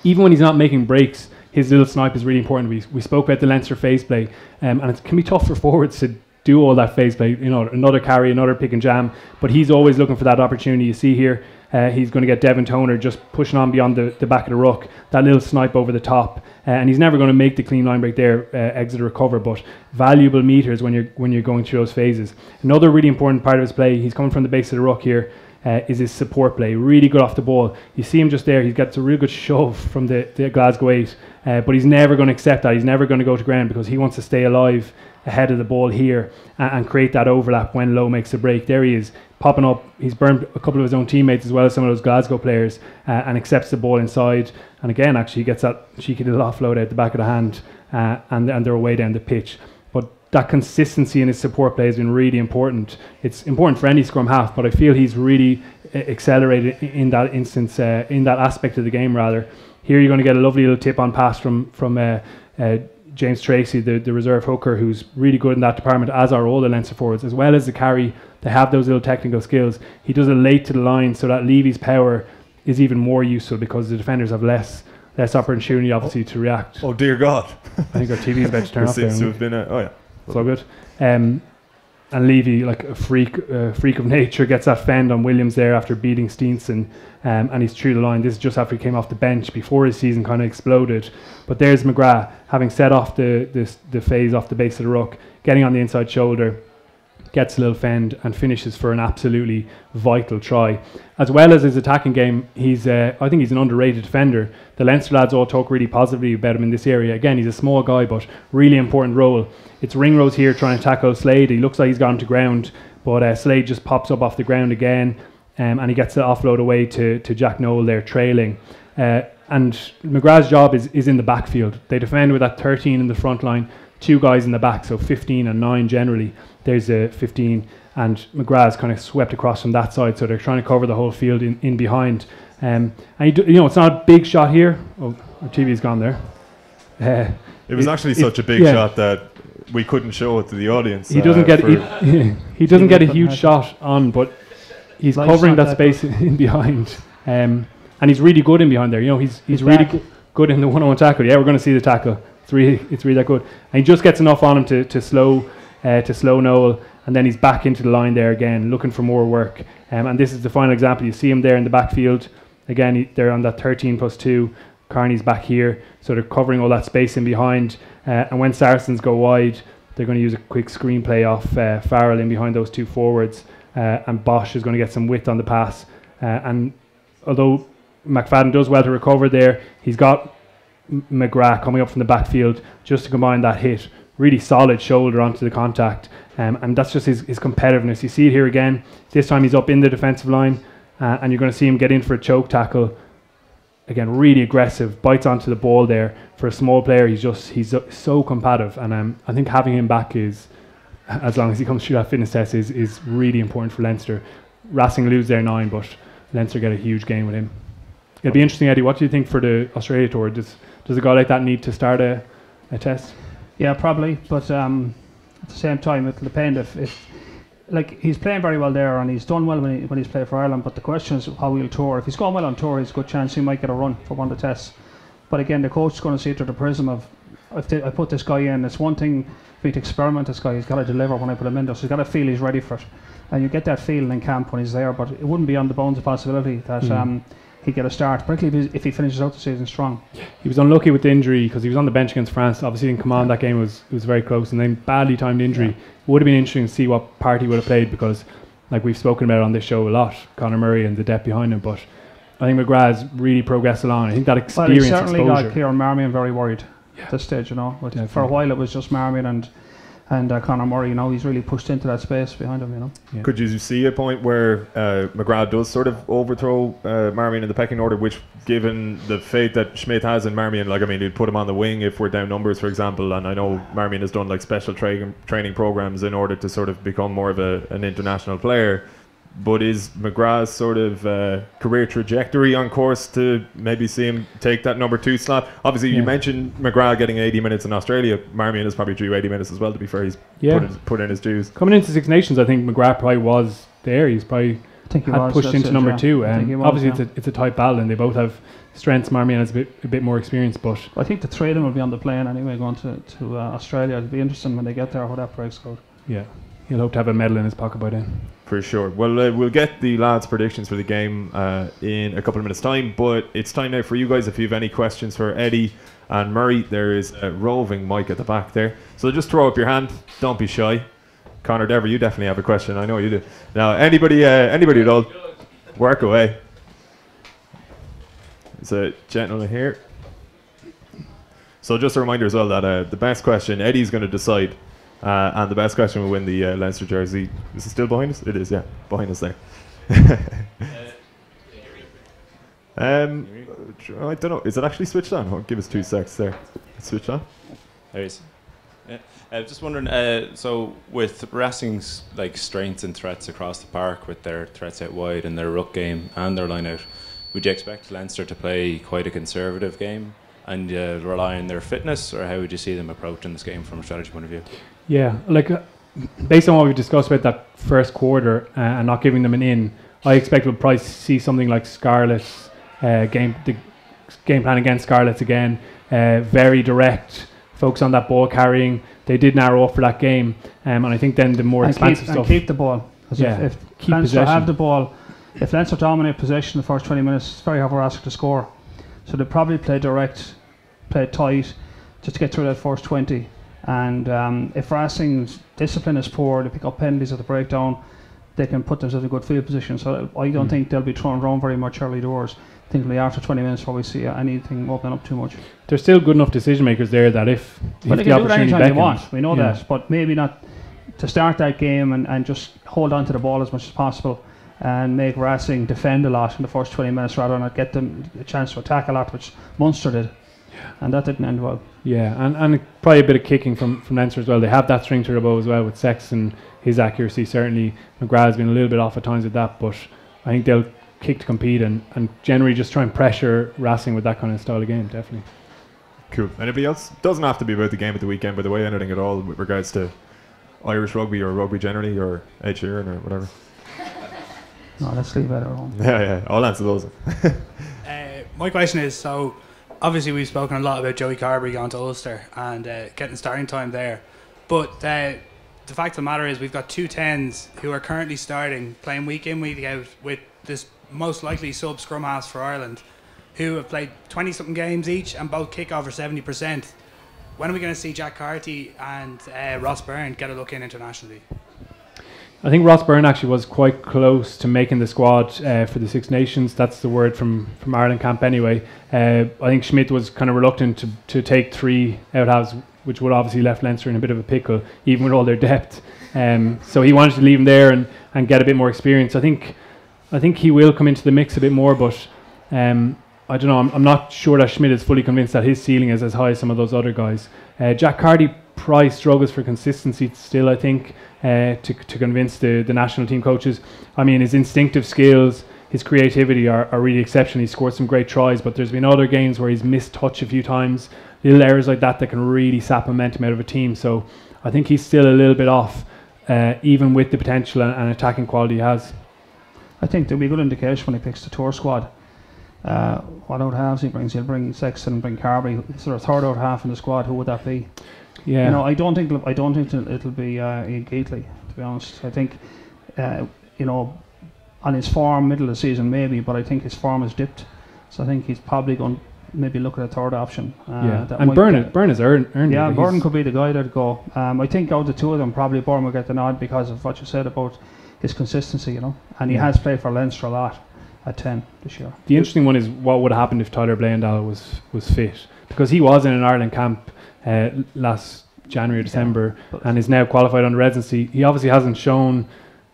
Even when he's not making breaks, his little snipe is really important. We spoke about the Leinster phase play, and it can be tough for forwards to do all that phase play, you know, another carry, another pick and jam, but he's always looking for that opportunity. You see here, he's going to get Devin Toner just pushing on beyond the back of the ruck, that little snipe over the top, and he's never going to make the clean line break there, exit or recover, but valuable meters when you're going through those phases. Another really important part of his play, he's coming from the base of the ruck here, is his support play. Really good off the ball. You see him just there, he's got a real good shove from the Glasgow 8, but he's never going to accept that. He's never going to go to ground because he wants to stay alive ahead of the ball here and create that overlap when Lowe makes the break. There he is, popping up. He's burned a couple of his own teammates as well as some of those Glasgow players, and accepts the ball inside. And again, actually, he gets that cheeky little offload out the back of the hand, and they're away down the pitch. But that consistency in his support play has been really important. It's important for any scrum half, but I feel he's really accelerated in that instance, in that aspect of the game rather. Here you're going to get a lovely little tip-on pass from James Tracy, the reserve hooker, who's really good in that department, as are all the Leinster forwards, as well as the carry. They have those little technical skills. He does it late to the line, so that Levy's power is even more useful because the defenders have less opportunity, obviously, to react. Oh dear God! I think our TV is about to turn off. Seems to have been oh yeah, so good. And Levy, like a freak of nature, gets that fend on Williams there after beating Steenson, and he's through the line. This is just after he came off the bench before his season kind of exploded. But there's Mcgrath, having set off the phase off the base of the ruck, getting on the inside shoulder, gets a little fend and finishes for an absolutely vital try. As well as his attacking game, I think he's an underrated defender. The Leinster lads all talk really positively about him in this area. Again, he's a small guy, but really important role. It's Ringrose here trying to tackle Slade. He looks like he's gone to ground, but Slade just pops up off the ground again, and he gets the offload away to Jack Noel there trailing. And McGrath's job is in the backfield. They defend with that 13 in the front line, 2 guys in the back, so 15 and 9 generally. There's a 15, and McGrath's kind of swept across from that side, so they're trying to cover the whole field in behind. And it's not a big shot here. Oh, our TV's gone there. It was actually such a big shot that we couldn't show it to the audience. He doesn't get he doesn't get a huge shot on, but he's covering that space in behind, and he's really good in behind there. You know, he's really good in the one-on-one tackle. Yeah, we're going to see the tackle. It's really that good, and he just gets enough on him to slow Noel, and then he's back into the line there again, looking for more work. And this is the final example. You see him there in the backfield. Again, they're on that 13+2. Carney's back here, so they're covering all that space in behind. And when Saracens go wide, they're going to use a quick screenplay off Farrell in behind those 2 forwards. And Bosch is going to get some width on the pass. And although McFadden does well to recover there, he's got Mcgrath coming up from the backfield just to combine that hit. Really solid shoulder onto the contact. And that's just his competitiveness. You see it here again. This time he's up in the defensive line, and you're going to see him get in for a choke tackle. Again, really aggressive, bites onto the ball there. For a small player, he's so combative, and I think having him back is, as long as he comes through that fitness test, is really important for Leinster. Racing lose their 9, but Leinster get a huge game with him. It'll be interesting, Eddie. What do you think for the Australia tour? Does a guy like that need to start a test? Yeah, probably, but at the same time, it'll depend if like he's playing very well there, and he's done well when he's played for Ireland. But the question is how he'll tour. If he's going well on tour, there's a good chance he might get a run for one of the tests. But again, the coach is going to see it through the prism of, if I put this guy in, it's one thing for me to experiment this guy. He's got to deliver when I put him in there. So he's got to feel he's ready for it, and you get that feeling in camp when he's there. But it wouldn't be on the bones of possibility that he'd get a start, particularly if he finishes out the season strong. He was unlucky with the injury because he was on the bench against France. Obviously, didn't come on that game. It was very close, and then badly timed injury. It would have been interesting to see what part he would have played because, like we've spoken about on this show a lot, Conor Murray and the depth behind him. But I think Mcgrath's really progressed along. I think that experience, he certainly exposure. got Kieran Marmion very worried at this stage, But for a while it was just Marmion and Conor Murray. He's really pushed into that space behind him. Yeah. Could you see a point where Mcgrath does sort of overthrow Marmion in the pecking order, which, given the faith that Schmidt has in Marmion, he'd put him on the wing if we're down numbers, for example, and I know Marmion has done special training programs in order to sort of become more of an international player. But is Mcgrath's sort of career trajectory on course to maybe see him take that number 2 slot? Obviously, you mentioned Mcgrath getting 80 minutes in Australia. Marmion is probably due 80 minutes as well, to be fair. He's put in his dues. Coming into Six Nations, I think Mcgrath probably was there. He's probably pushed into number 2. Obviously, it's a tight battle, and they both have strengths. Marmion has a bit more experience, but I think the 3 of them will be on the plane anyway, going to Australia. It'll be interesting when they get there how that breaks out. Yeah, he'll hope to have a medal in his pocket by then. For sure. Well, we'll get the lads' predictions for the game in a couple of minutes' time, but it's time now for you guys. If you have any questions for Eddie and Murray, there is a roving mic at the back there. So just throw up your hand. Don't be shy. Conor Dever, you definitely have a question. I know you do. Now, anybody at all, work away. There's a gentleman here. So just a reminder as well that the best question, Eddie's going to decide. And the best question will win the Leinster jersey. Is it still behind us? It is, yeah. Behind us there. I don't know. Is it actually switched on? Oh, give us 2 secs there. It's switched on. There is. Yeah. Just wondering, so with Racing's strengths and threats across the park, with their threats out wide and their ruck game and their line out, would you expect Leinster to play quite a conservative game and rely on their fitness, or how would you see them approaching this game from a strategy point of view? Yeah, based on what we discussed about that first quarter and not giving them an in, I expect we'll probably see something like Scarlet's the game plan against Scarlet's again. Very direct, focus on that ball carrying. They did narrow up for that game, and I think then the more expansive stuff. And keep the ball. If keep Leinster possession. have the ball, if Leinster dominate possession in the first 20 minutes, it's very hard for Racing to score. So they probably play direct, play tight, just to get through that first 20. And if Racing's discipline is poor, they pick up penalties at the breakdown, they can put themselves in a good field position. So I don't think they'll be thrown around very much early doors. I think it'll be after 20 minutes before we see anything opening up too much. There's still good enough decision makers there that if they can the do it opportunity anytime they beckons, want, we know that, but maybe not to start that game and just hold on to the ball as much as possible and make Racing defend a lot in the first 20 minutes rather than get them a chance to attack a lot, which Munster did. And that didn't end well. Yeah, and probably a bit of kicking from Leinster as well. They have that string to their bow as well with Sexton, his accuracy. Certainly McGrath's been a little bit off at times with that, but I think they'll kick to compete and generally just try and pressure Racing with that kind of style of game, definitely. Cool. Anybody else? Doesn't have to be about the game at the weekend, by the way, anything at all with regards to Irish rugby or rugby generally or Ed Sheeran or whatever. No, let's leave that at home. Yeah, I'll answer those. My question is, so obviously we've spoken a lot about Joey Carberry going to Ulster and getting starting time there, but the fact of the matter is we've got 2 10s who are currently starting, playing week in, week out with this most likely sub scrum halves for Ireland, who have played 20 something games each and both kick over 70%. When are we going to see Jack Carty and Ross Byrne get a look in internationally? I think Ross Byrne actually was quite close to making the squad for the Six Nations. That's the word from Ireland camp anyway. I think Schmidt was kind of reluctant to take 3 out halves, which would obviously left Leinster in a bit of a pickle, even with all their depth. So he wanted to leave him there and get a bit more experience. I think he will come into the mix a bit more, but I don't know. I'm not sure that Schmidt is fully convinced that his ceiling is as high as some of those other guys. Jack Carty probably struggles for consistency still, I think, to convince the national team coaches. I mean, his instinctive skills, his creativity are really exceptional. He's scored some great tries, but there's been other games where he's missed touch a few times. Little errors like that can really sap momentum out of a team. So I think he's still a little bit off, even with the potential and attacking quality he has. I think there'll be a good indication when he picks the tour squad. What out halves he brings? He'll bring Sexton and bring Carberry. Sort of third out half in the squad. Who would that be? Yeah, you know, I don't think it'll be Ian Gately, to be honest. I think on his form middle of the season maybe, but I think his form has dipped. So I think he's probably going to maybe look at a third option. And Byrne has earned yeah, it. Byrne could be the guy that'd go. I think out of the two of them, probably Byrne will get the nod because of what you said about his consistency, you know. And he has played for Leinster a lot at 10 this year. The interesting one is what would have happened if Tyler Blandall was fit, because he was in an Ireland camp last January or December and is now qualified on the residency. He obviously hasn't shown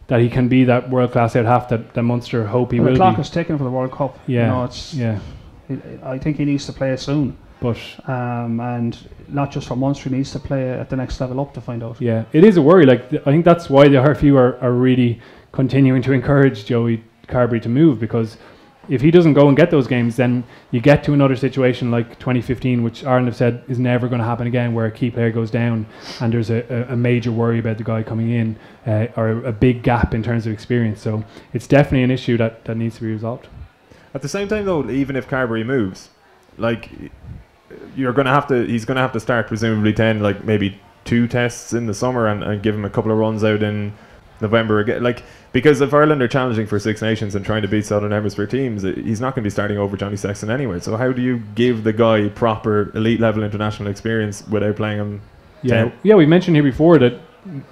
that he can be that world class out half that Munster hope he will be. The clock is ticking for the World Cup. Yeah, you know, I think he needs to play soon. But and not just for Munster, he needs to play at the next level up to find out. Yeah, it is a worry. Like I think that's why the RFU are really continuing to encourage Joey Carbery to move, because if he doesn't go and get those games, then you get to another situation like 2015, which Ireland have said is never going to happen again, where a key player goes down and there's a major worry about the guy coming in, or a big gap in terms of experience. So it's definitely an issue that needs to be resolved. At the same time, though, even if Carbery moves, like he's going to have to start presumably 10, like maybe 2 tests in the summer and give him a couple of runs out in November again. Like, because if Ireland are challenging for Six Nations and trying to beat Southern Hemisphere teams, he's not going to be starting over Johnny Sexton anyway. So how do you give the guy proper elite level international experience without playing him 10? Yeah, we mentioned here before that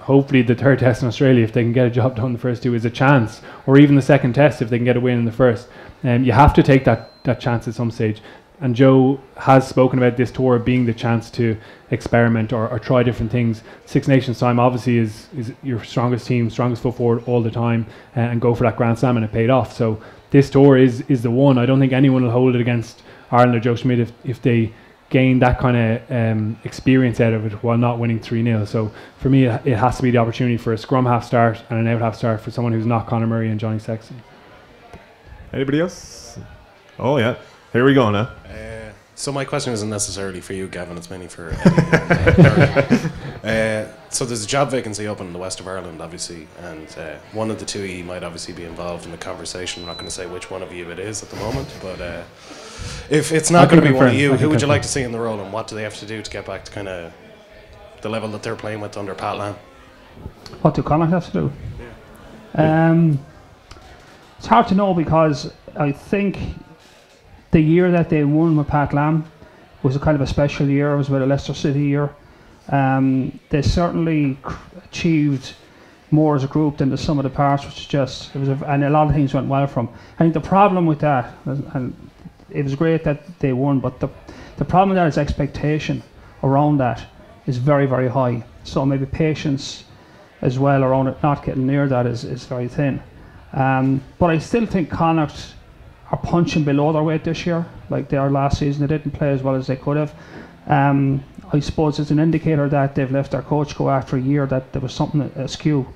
hopefully the third test in Australia, if they can get a job done the first 2, is a chance, or even the second test if they can get a win in the first. You have to take that chance at some stage. And Joe has spoken about this tour being the chance to experiment or try different things. Six Nations time obviously is your strongest team, strongest foot forward all the time, and go for that Grand Slam, and it paid off. So this tour is the one. I don't think anyone will hold it against Ireland or Joe Schmidt if they gain that kind of experience out of it while not winning 3-0. So for me, it has to be the opportunity for a scrum half start and an out half start for someone who's not Conor Murray and Johnny Sexton. Anybody else? Oh yeah, here we go now. So my question isn't necessarily for you, Gavin, it's mainly for Eddie. So there's a job vacancy open in the west of Ireland, obviously, and one of the two of you might obviously be involved in the conversation. I'm not going to say which one of you it is at the moment, but if it's not going to be one of you, who would you like to see in the role, and what do they have to do to get back to kind of the level that they're playing with under Pat Lam? What do Connacht have to do? Yeah. It's hard to know, because I think the year that they won with Pat Lam was a kind of a special year. It was about a Leicester City year. They certainly achieved more as a group than the sum of the parts, which is just, and a lot of things went well from. I think the problem with that, and it was great that they won, but the problem with that is expectation around that is very, very high. So maybe patience as well around it not getting near that is very thin. But I still think Connacht are punching below their weight this year. Like they are last season, they didn't play as well as they could have. I suppose it's an indicator that they've left their coach go after a year, that there was something askew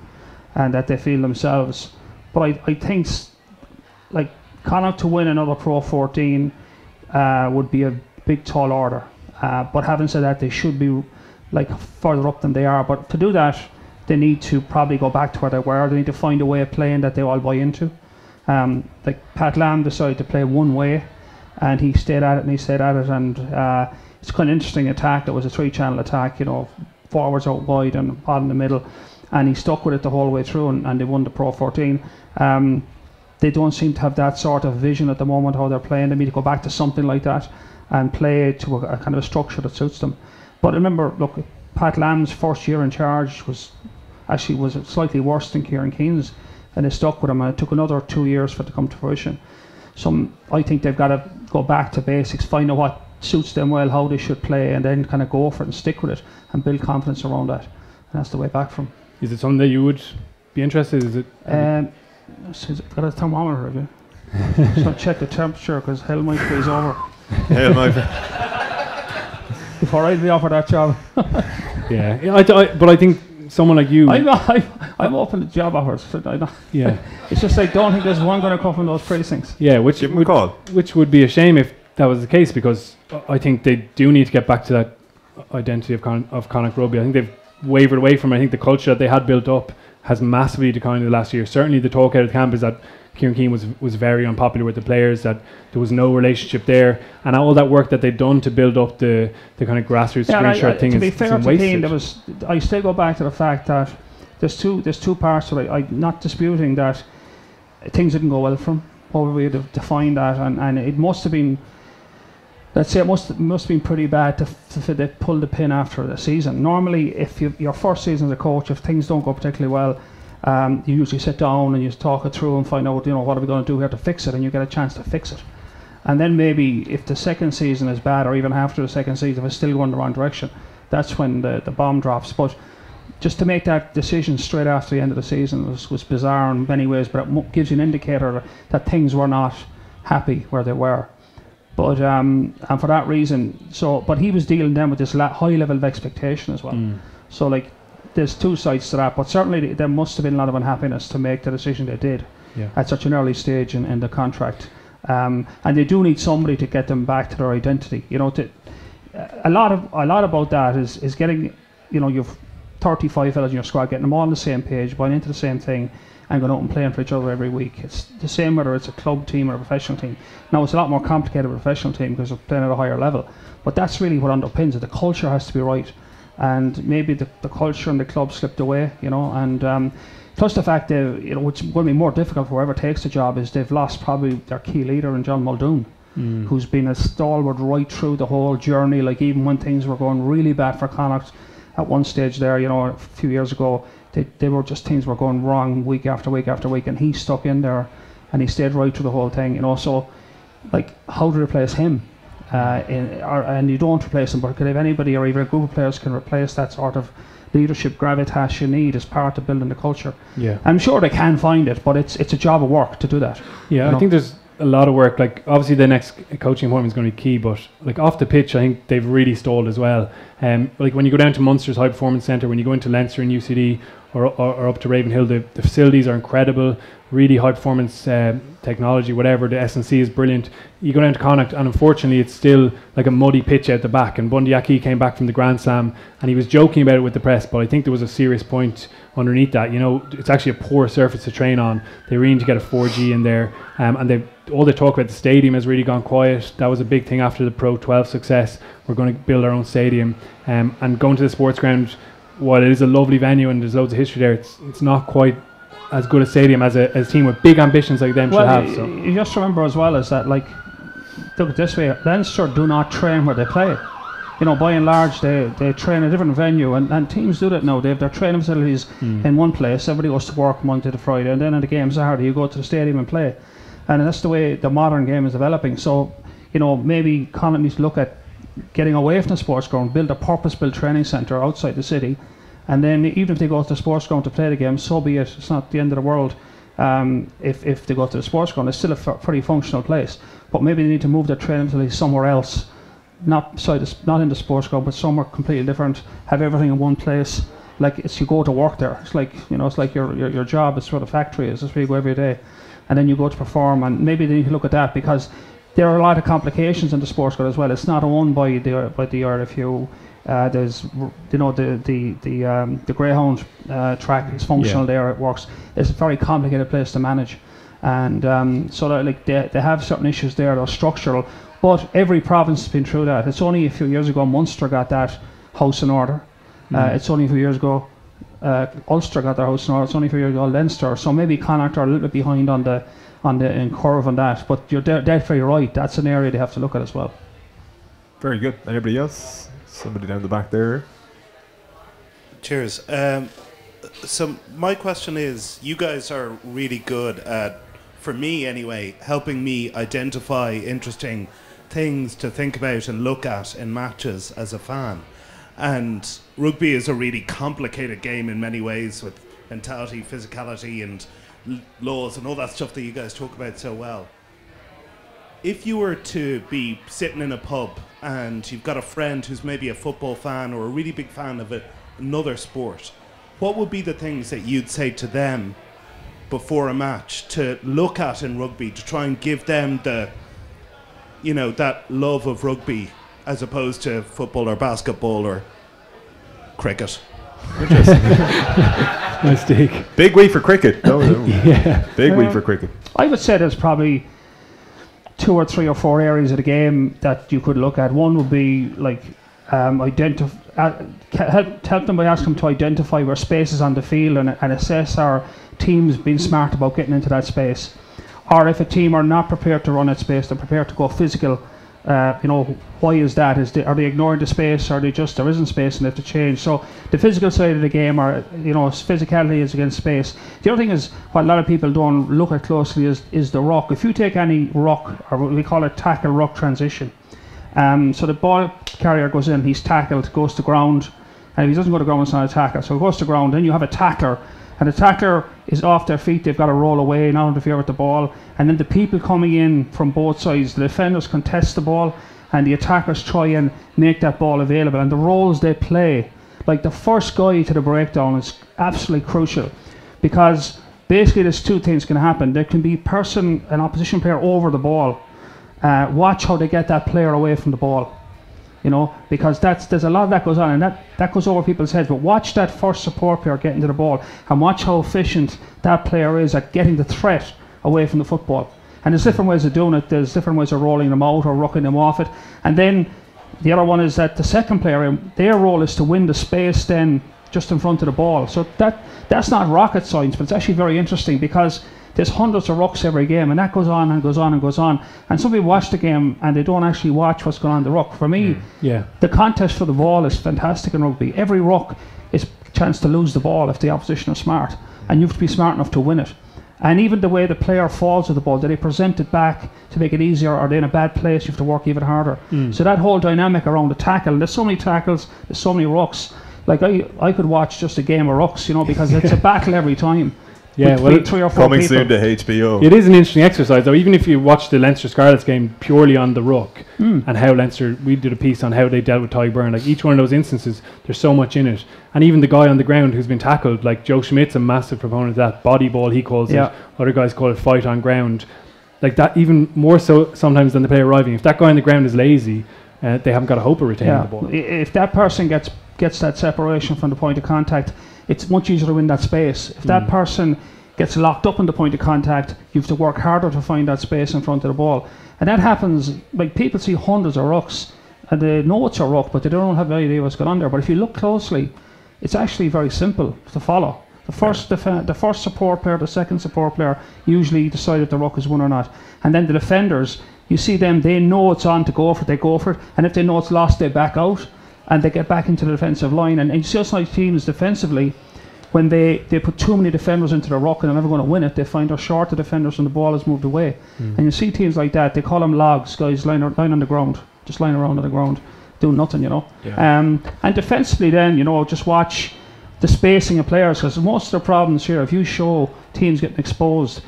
and that they feel themselves. But I think like Connacht to win another Pro 14 would be a big tall order. But having said that, they should be like further up than they are. But to do that, they need to probably go back to where they were. They need to find a way of playing that they all buy into. Like Pat Lam decided to play one way, and he stayed at it and he stayed at it, and it's kind of interesting attack. It was a 3-channel attack, you know, forwards out wide and ball in the middle, and he stuck with it the whole way through, and they won the Pro 14. They don't seem to have that sort of vision at the moment how they're playing. They need to go back to something like that and play to a kind of a structure that suits them. But remember, look, Pat Lam's first year in charge was slightly worse than Kieran Keane's, and they stuck with him, and it took another 2 years for it to come to fruition. So I think they've got to go back to basics, find out what suits them well, how they should play, and then kind of go for it and stick with it and build confidence around that. And that's the way back from. Is it something that you would be interested in? Is it? Got a thermometer, have you? Just check the temperature, because hell might freeze over. Hell might. Before I'd be offered that job. Yeah, but I think someone like you. I'm open to job offers. Yeah. It's just like, don't think there's one going to come from those precincts. Yeah, Give them a call. Which would be a shame if that was the case, because I think they do need to get back to that identity of Connacht rugby. I think they've wavered away from it. I think the culture that they had built up has massively declined in the last year. Certainly the talk out of camp is that Kieran Keane was very unpopular with the players, that there was no relationship there, and all that work that they'd done to build up the kind of grassroots screen shirt thing to be is fair to wasted. Keane, I still go back to the fact that there's two parts to it. I'm not disputing that things didn't go well for him. Probably to define that, and it must have been. Let's say it must have been pretty bad to pull the pin after the season. Normally, if your first season as a coach, if things don't go particularly well, you usually sit down and you talk it through and find out, what are we going to do here to fix it, and you get a chance to fix it. And then maybe if the second season is bad, or even after the second season, if it's still going the wrong direction, that's when the bomb drops. But just to make that decision straight after the end of the season was bizarre in many ways, but it gives you an indicator that things were not happy where they were. But and for that reason, but he was dealing then with this high level of expectation as well. So like, there's two sides to that. But certainly there must have been a lot of unhappiness to make the decision they did at such an early stage in the contract. And they do need somebody to get them back to their identity. A lot about that is getting, you've 35 fellas in your squad, getting them all on the same page, buying into the same thing, and going out and playing for each other every week. It's the same whether it's a club team or a professional team. Now, it's a lot more complicated with a professional team because they're playing at a higher level, but that's really what underpins it. The culture has to be right, and maybe the culture and the club slipped away, and plus the fact that, which will be more difficult for whoever takes the job, is they've lost probably their key leader in John Muldoon, who's been a stalwart right through the whole journey. Like, even when things were going really bad for Connacht at one stage there, a few years ago, they were just, things were going wrong week after week after week, and he stuck in there and he stayed right through the whole thing. So, like, how to replace him? And you don't replace him, but if anybody or even a group of players can replace that sort of leadership gravitas you need as part of building the culture. I'm sure they can find it, but it's a job of work to do that. I think there's a lot of work. Like, obviously the next coaching appointment is going to be key, but like, off the pitch, I think they've really stalled as well. Like, when you go down to Munster's High Performance Centre, when you go into Leinster and UCD or up to Ravenhill, the facilities are incredible, really high performance technology, whatever. The S&C is brilliant. You go down to Connacht, and unfortunately it's still like a muddy pitch out the back, and Bundy Aki came back from the Grand Slam and he was joking about it with the press, but I think there was a serious point underneath that. It's actually a poor surface to train on. They really need to get a 4G in there, and all they talk about, the stadium has really gone quiet. That was a big thing after the Pro 12 success. We're going to build our own stadium, and going to the sports ground, while it is a lovely venue and there's loads of history there, it's not quite as good a stadium as a team with big ambitions like them should have. So you just remember as well is that, like, look at this way, Leinster do not train where they play. By and large, they train a different venue, and teams do that now. They have their training facilities in one place. Everybody goes to work Monday to Friday, and then in the games Saturday you go to the stadium and play. And that's the way the modern game is developing. So, maybe Connacht needs to look at getting away from the sports ground, build a purpose-built training centre outside the city, and then even if they go to the sports ground to play the game, so be it. It's not the end of the world. If they go to the sports ground, it's still a pretty functional place. But maybe they need to move their training facility somewhere else, not in the sports ground, but somewhere completely different. Have everything in one place. Like, it's, you go to work there. It's like it's like your job. It's where the factory is. It's where you go every day, and then you go to perform. And maybe they need to look at that, because there are a lot of complications in the sports ground as well. It's not owned by the RFU. There's the Greyhound track is functional there. It works. It's a very complicated place to manage, and so that, like, they have certain issues there that are structural. But every province has been through that. It's only a few years ago Munster got that house in order. It's only a few years ago Ulster got their house in order. It's only a few years ago Leinster. So maybe Connacht are a little bit behind on the curve on that. But you're definitely right. That's an area they have to look at as well. Very good. Anybody else? Somebody down the back there. Cheers. So my question is, you guys are really good at, for me anyway, helping me identify interesting things to think about and look at in matches as a fan. And rugby is a really complicated game in many ways, with mentality, physicality and laws and all that stuff that you guys talk about so well. If you were to be sitting in a pub and you've got a friend who's maybe a football fan or a really big fan of another sport, what would be the things that you'd say to them before a match to look at in rugby to try and give them the, that love of rugby as opposed to football or basketball or cricket? Nice take. Big week for cricket. No. Yeah. Big week for cricket. I would say there's probably 2 or 3 or 4 areas of the game that you could look at. One would be like help them by asking them to identify where space is on the field and assess our teams being smart about getting into that space. Or if a team are not prepared to run that space, they're prepared to go physical. Why is that? Are they ignoring the space, or are they just, there isn't space and they have to change? So the physical side of the game, or physicality is against space. The other thing is, what a lot of people don't look at closely is the ruck. If you take any ruck, or what we call it tackle ruck transition, so the ball carrier goes in, he's tackled, goes to ground, and if he doesn't go to ground, it's not a tackle. So he goes to ground, then you have a tackler, and the tackler is off their feet, they've got to roll away, not interfere with the ball, and then the people coming in from both sides, the defenders contest the ball, and the attackers try and make that ball available, and the roles they play, like the first guy to the breakdown is absolutely crucial, because basically there's two things can happen. There can be an opposition player over the ball, watch how they get that player away from the ball, because there's a lot of that goes on, and that goes over people's heads. But watch that first support player get into the ball, and watch how efficient that player is at getting the threat away from the football. And there's different ways of doing it. There's different ways of rolling them out or rucking them off it. And then the other one is that the second player, their role is to win the space then just in front of the ball. So that's not rocket science, but it's actually very interesting, because there's hundreds of rucks every game, and that goes on and goes on and goes on. And some people watch the game and they don't actually watch what's going on in the ruck. For me, the contest for the ball is fantastic in rugby. Every ruck is a chance to lose the ball if the opposition are smart, and you have to be smart enough to win it. And even the way the player falls with the ball, do they present it back to make it easier? Are they in a bad place? You have to work even harder. So that whole dynamic around the tackle, there's so many tackles, there's so many rucks. Like I could watch just a game of rucks, because it's a battle every time. Yeah, well, 3 or 4 coming people. soon to HBO. It is an interesting exercise, though. Even if you watch the Leinster Scarlets game purely on the ruck and how Leinster, we did a piece on how they dealt with Ty Byrne. Like each one of those instances, there's so much in it. And even the guy on the ground who's been tackled, like Joe Schmidt's a massive proponent of that body ball. He calls it. Other guys call it fight on ground. Like that, even more so sometimes than the player arriving. If that guy on the ground is lazy, they haven't got a hope of retaining the ball. If that person gets that separation from the point of contact, it's much easier to win that space. If that person gets locked up in the point of contact, you have to work harder to find that space in front of the ball. And that happens, like people see hundreds of rucks and they know it's a ruck, but they don't have any idea what's going on there. But if you look closely, it's actually very simple to follow. The first support player, the second support player usually decide if the ruck is won or not. And then the defenders, you see them, they know it's on to go for it, they go for it. And if they know it's lost, they back out and they get back into the defensive line. And you see us like teams defensively, when they put too many defenders into the ruck and they're never going to win it, they find they're short of defenders and the ball has moved away. And you see teams like that, they call them logs, guys lying on the ground, just lying around on the ground, doing nothing, And defensively then, just watch the spacing of players, because most of the problems here, if you show teams getting exposed,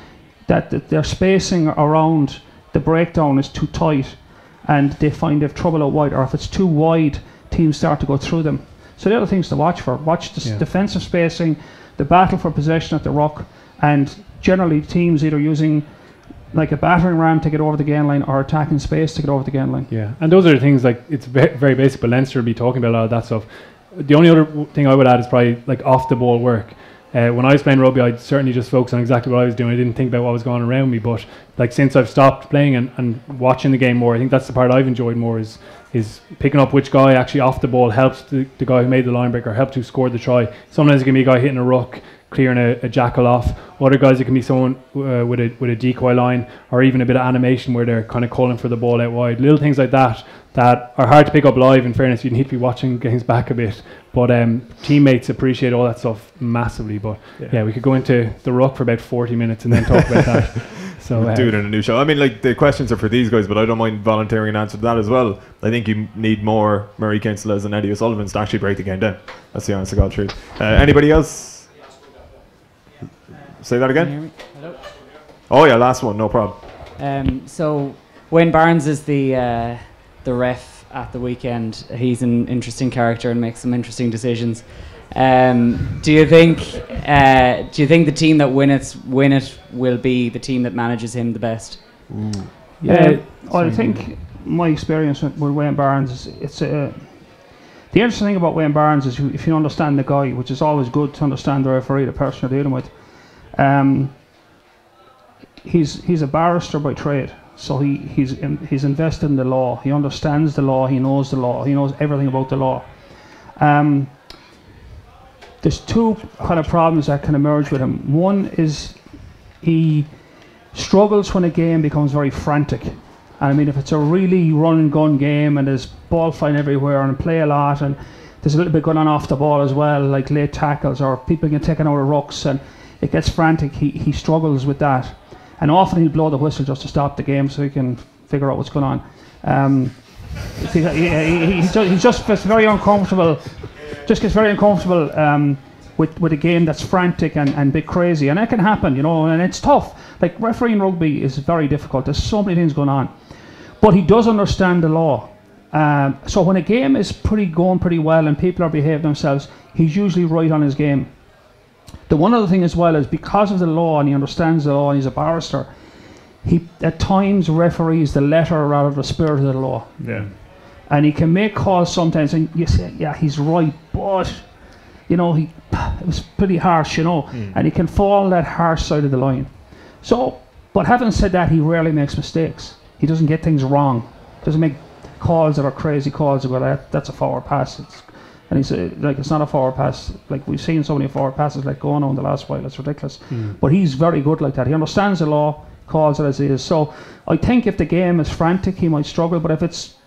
that their spacing around the breakdown is too tight and they find they have trouble out wide, or if it's too wide, teams start to go through them. So the other things to watch for, the defensive spacing, the battle for possession at the ruck, and generally teams either using like a battering ram to get over the gain line or attacking space to get over the gain line. Yeah, and those are the things, like it's very basic, but Leinster will be talking about a lot of that stuff. The only other thing I would add is probably like off the ball work. When I was playing rugby, I'd certainly just focus on exactly what I was doing. I didn't think about what was going on around me, but like since I've stopped playing and watching the game more, I think that's the part I've enjoyed more, is picking up which guy actually off the ball helps the guy who made the line breaker, helped who scored the try. Sometimes it can be a guy hitting a ruck, clearing a jackal off. Other guys, it can be someone with a decoy line, or even a bit of animation where they're kind of calling for the ball out wide. Little things like that are hard to pick up live. In fairness, you need to be watching games back a bit, but teammates appreciate all that stuff massively. But yeah, we could go into the ruck for about 40 minutes and then talk about that. So do it in a new show. I mean, like, the questions are for these guys, but I don't mind volunteering an answer to that as well. I think you need more Murray Kinsellers and Eddie O'Sullivans to actually break the game down. That's the honest to God truth. Anybody else? Say that again? Can you hear me? Hello? Oh yeah, last one, no problem. So Wayne Barnes is the ref at the weekend. He's an interesting character and makes some interesting decisions. Do you think the team that win it will be the team that manages him the best? I think my experience with Wayne Barnes is the interesting thing about Wayne Barnes is if you understand the guy, which is always good to understand the referee, the person you're dealing with. He's a barrister by trade, so he's invested in the law. He understands the law. He knows the law. He knows everything about the law. there's two kind of problems that can emerge with him. One is he struggles when a game becomes very frantic. And I mean, if it's a really run and gun game and there's ball flying everywhere and play a lot and there's a little bit going on off the ball as well, like late tackles or people getting taken out of rucks and it gets frantic, he struggles with that. And often he'll blow the whistle just to stop the game so he can figure out what's going on. He just gets very uncomfortable. With a game that's frantic and a bit crazy, and that can happen, you know, and it's tough. Like refereeing rugby is very difficult. There's so many things going on, but he does understand the law. So when a game is going pretty well and people are behaving themselves, he's usually right on his game. The one other thing as well is because of the law and he understands the law and he's a barrister, he at times referees the letter rather than the spirit of the law. Yeah. And he can make calls sometimes and you say, yeah, he's right, but you know, it was pretty harsh, you know, and he can fall on that harsh side of the line. So, but having said that, he rarely makes mistakes. He doesn't get things wrong. Doesn't make calls that are crazy calls. That's a forward pass. And he's like, it's not a forward pass. Like we've seen so many forward passes like going on the last while. It's ridiculous. But he's very good like that. He understands the law, calls it as it is. So I think if the game is frantic, he might struggle. But if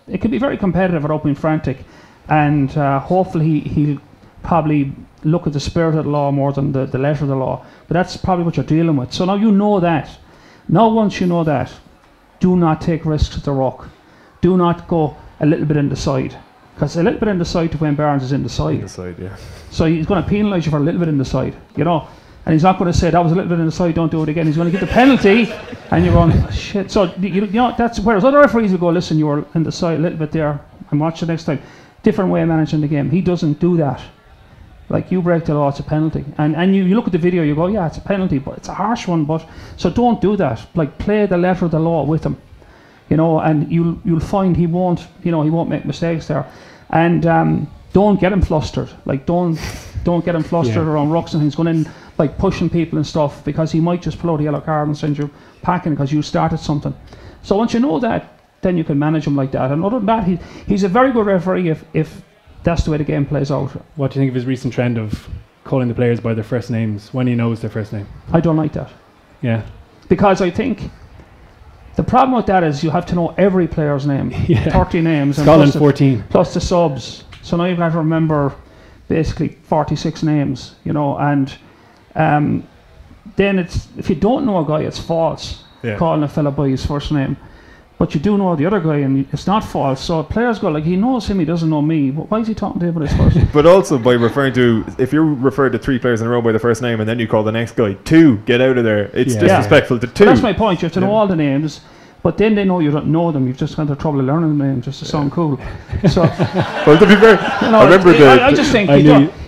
it can be very competitive without being frantic, and hopefully he'll probably look at the spirit of the law more than the letter of the law. But that's probably what you're dealing with. So now you know that. Now once you know that, do not take risks at the ruck. Do not go a little bit in the side. Because a little bit in the side to Wayne Barnes is in the side. Yeah. So he's going to penalise you for a little bit in the side, you know. And he's not going to say, that was a little bit in the side, don't do it again. He's going to get the penalty, and you're going, oh, shit. So, you know, that's whereas other referees will go, listen, you were in the side a little bit there, and watch the next time. Different way of managing the game. He doesn't do that. Like, you break the law, it's a penalty. And you look at the video, you go, yeah, it's a penalty, but it's a harsh one. But so don't do that. Like, play the letter of the law with him, you know, and you'll find he won't make mistakes there. And don't get him flustered. Like, don't get him flustered around rucks and things, going in like pushing people and stuff, because he might just pull out a yellow card and send you packing because you started something. So once you know that, then you can manage him like that. And other than that, he's a very good referee if that's the way the game plays out. What do you think of his recent trend of calling the players by their first names when he knows their first name? I don't like that. Yeah. Because I think the problem with that is you have to know every player's name. 30 names. Scotland 14. Plus the subs. So now you've got to remember basically 46 names, you know, and then if you don't know a guy, it's false calling a fella by his first name. But you do know the other guy, and it's not false. So players go, like, he knows him, he doesn't know me. Why is he talking to him about his first name? But also by referring to, if you refer to 3 players in a row by the first name and then you call the next guy 2, get out of there. It's disrespectful to 2. But that's my point. You have to know all the names. But then they know you don't know them. You've just gone to trouble learning the names just to sound cool. So, well, to be fair, you know, I remember I just think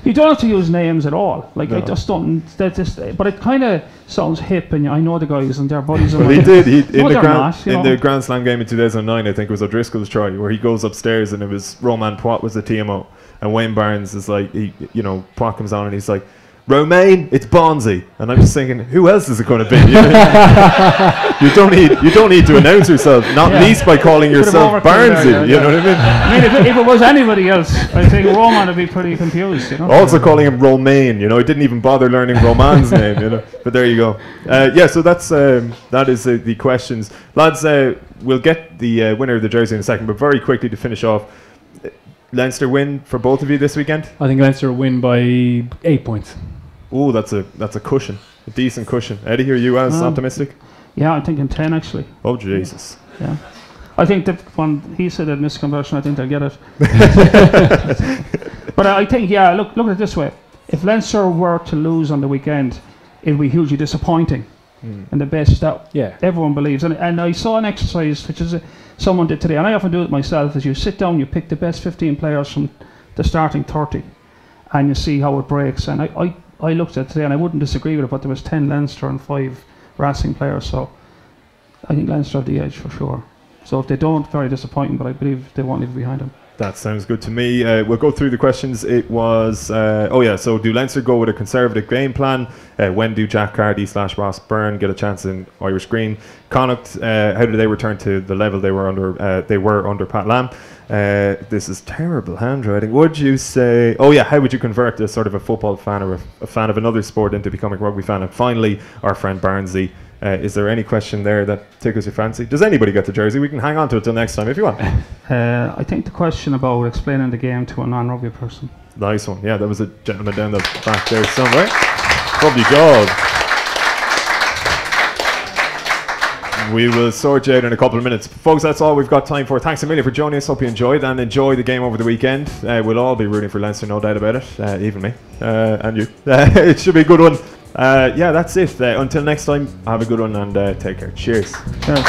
you don't have to use names at all. Like, I just don't. But it kind of sounds hip, and I know the guys and their buddies. Well, he did. In the Grand Slam game in 2009, I think it was O'Driscoll's try, where he goes upstairs and it was Romain Poit was the TMO, and Wayne Barnes is like, Poit comes on and he's like, Romain, it's Bonzi, and I'm just thinking, who else is it going to be? You don't need to announce yourself, not least by calling yourself Barnesy. You know what I mean? I mean, if it was anybody else, I think Roman would be pretty confused. You know? Also calling him Romain, he didn't even bother learning Roman's name. But there you go. So that is the questions, lads. We'll get the winner of the jersey in a second, but very quickly to finish off. Leinster win for both of you this weekend? I think Leinster win by 8 points. Oh, that's a cushion, a decent cushion. Eddie, are you as optimistic? Yeah, I'm thinking 10 actually. Oh Jesus! Yeah, I think that when he said a misconversion, I think they'll get it. But I think, look at it this way: if Leinster were to lose on the weekend, it would be hugely disappointing. And the best that everyone believes. And I saw an exercise which is someone did today, and I often do it myself. Is you sit down, you pick the best 15 players from the starting 30, and you see how it breaks. And I looked at it today, and I wouldn't disagree with it, but there was 10 Leinster and 5 Racing players, so I think Leinster have the edge for sure. So if they don't, very disappointing, but I believe they won't leave behind them. That sounds good to me. We'll go through the questions. It was, so do Leinster go with a conservative game plan? When do Jack Carty/Ross Byrne get a chance in Irish Green? Connacht, how do they return to the level they were under Pat Lam? This is terrible handwriting. Would you say, how would you convert a sort of a football fan or a fan of another sport into becoming a rugby fan? And finally, our friend Barnsley, is there any question there that tickles your fancy? Does anybody get the jersey? We can hang on to it till next time if you want. I think the question about explaining the game to a non-rugby person. Nice one. Yeah, there was a gentleman down the back there somewhere. Lovely job. We will sort you out in a couple of minutes. Folks, that's all we've got time for. Thanks a million for joining us. Hope you enjoyed, and enjoy the game over the weekend. We'll all be rooting for Leinster, no doubt about it. Even me. And you. It should be a good one. That's it. Until next time, have a good one and take care. Cheers. Cheers.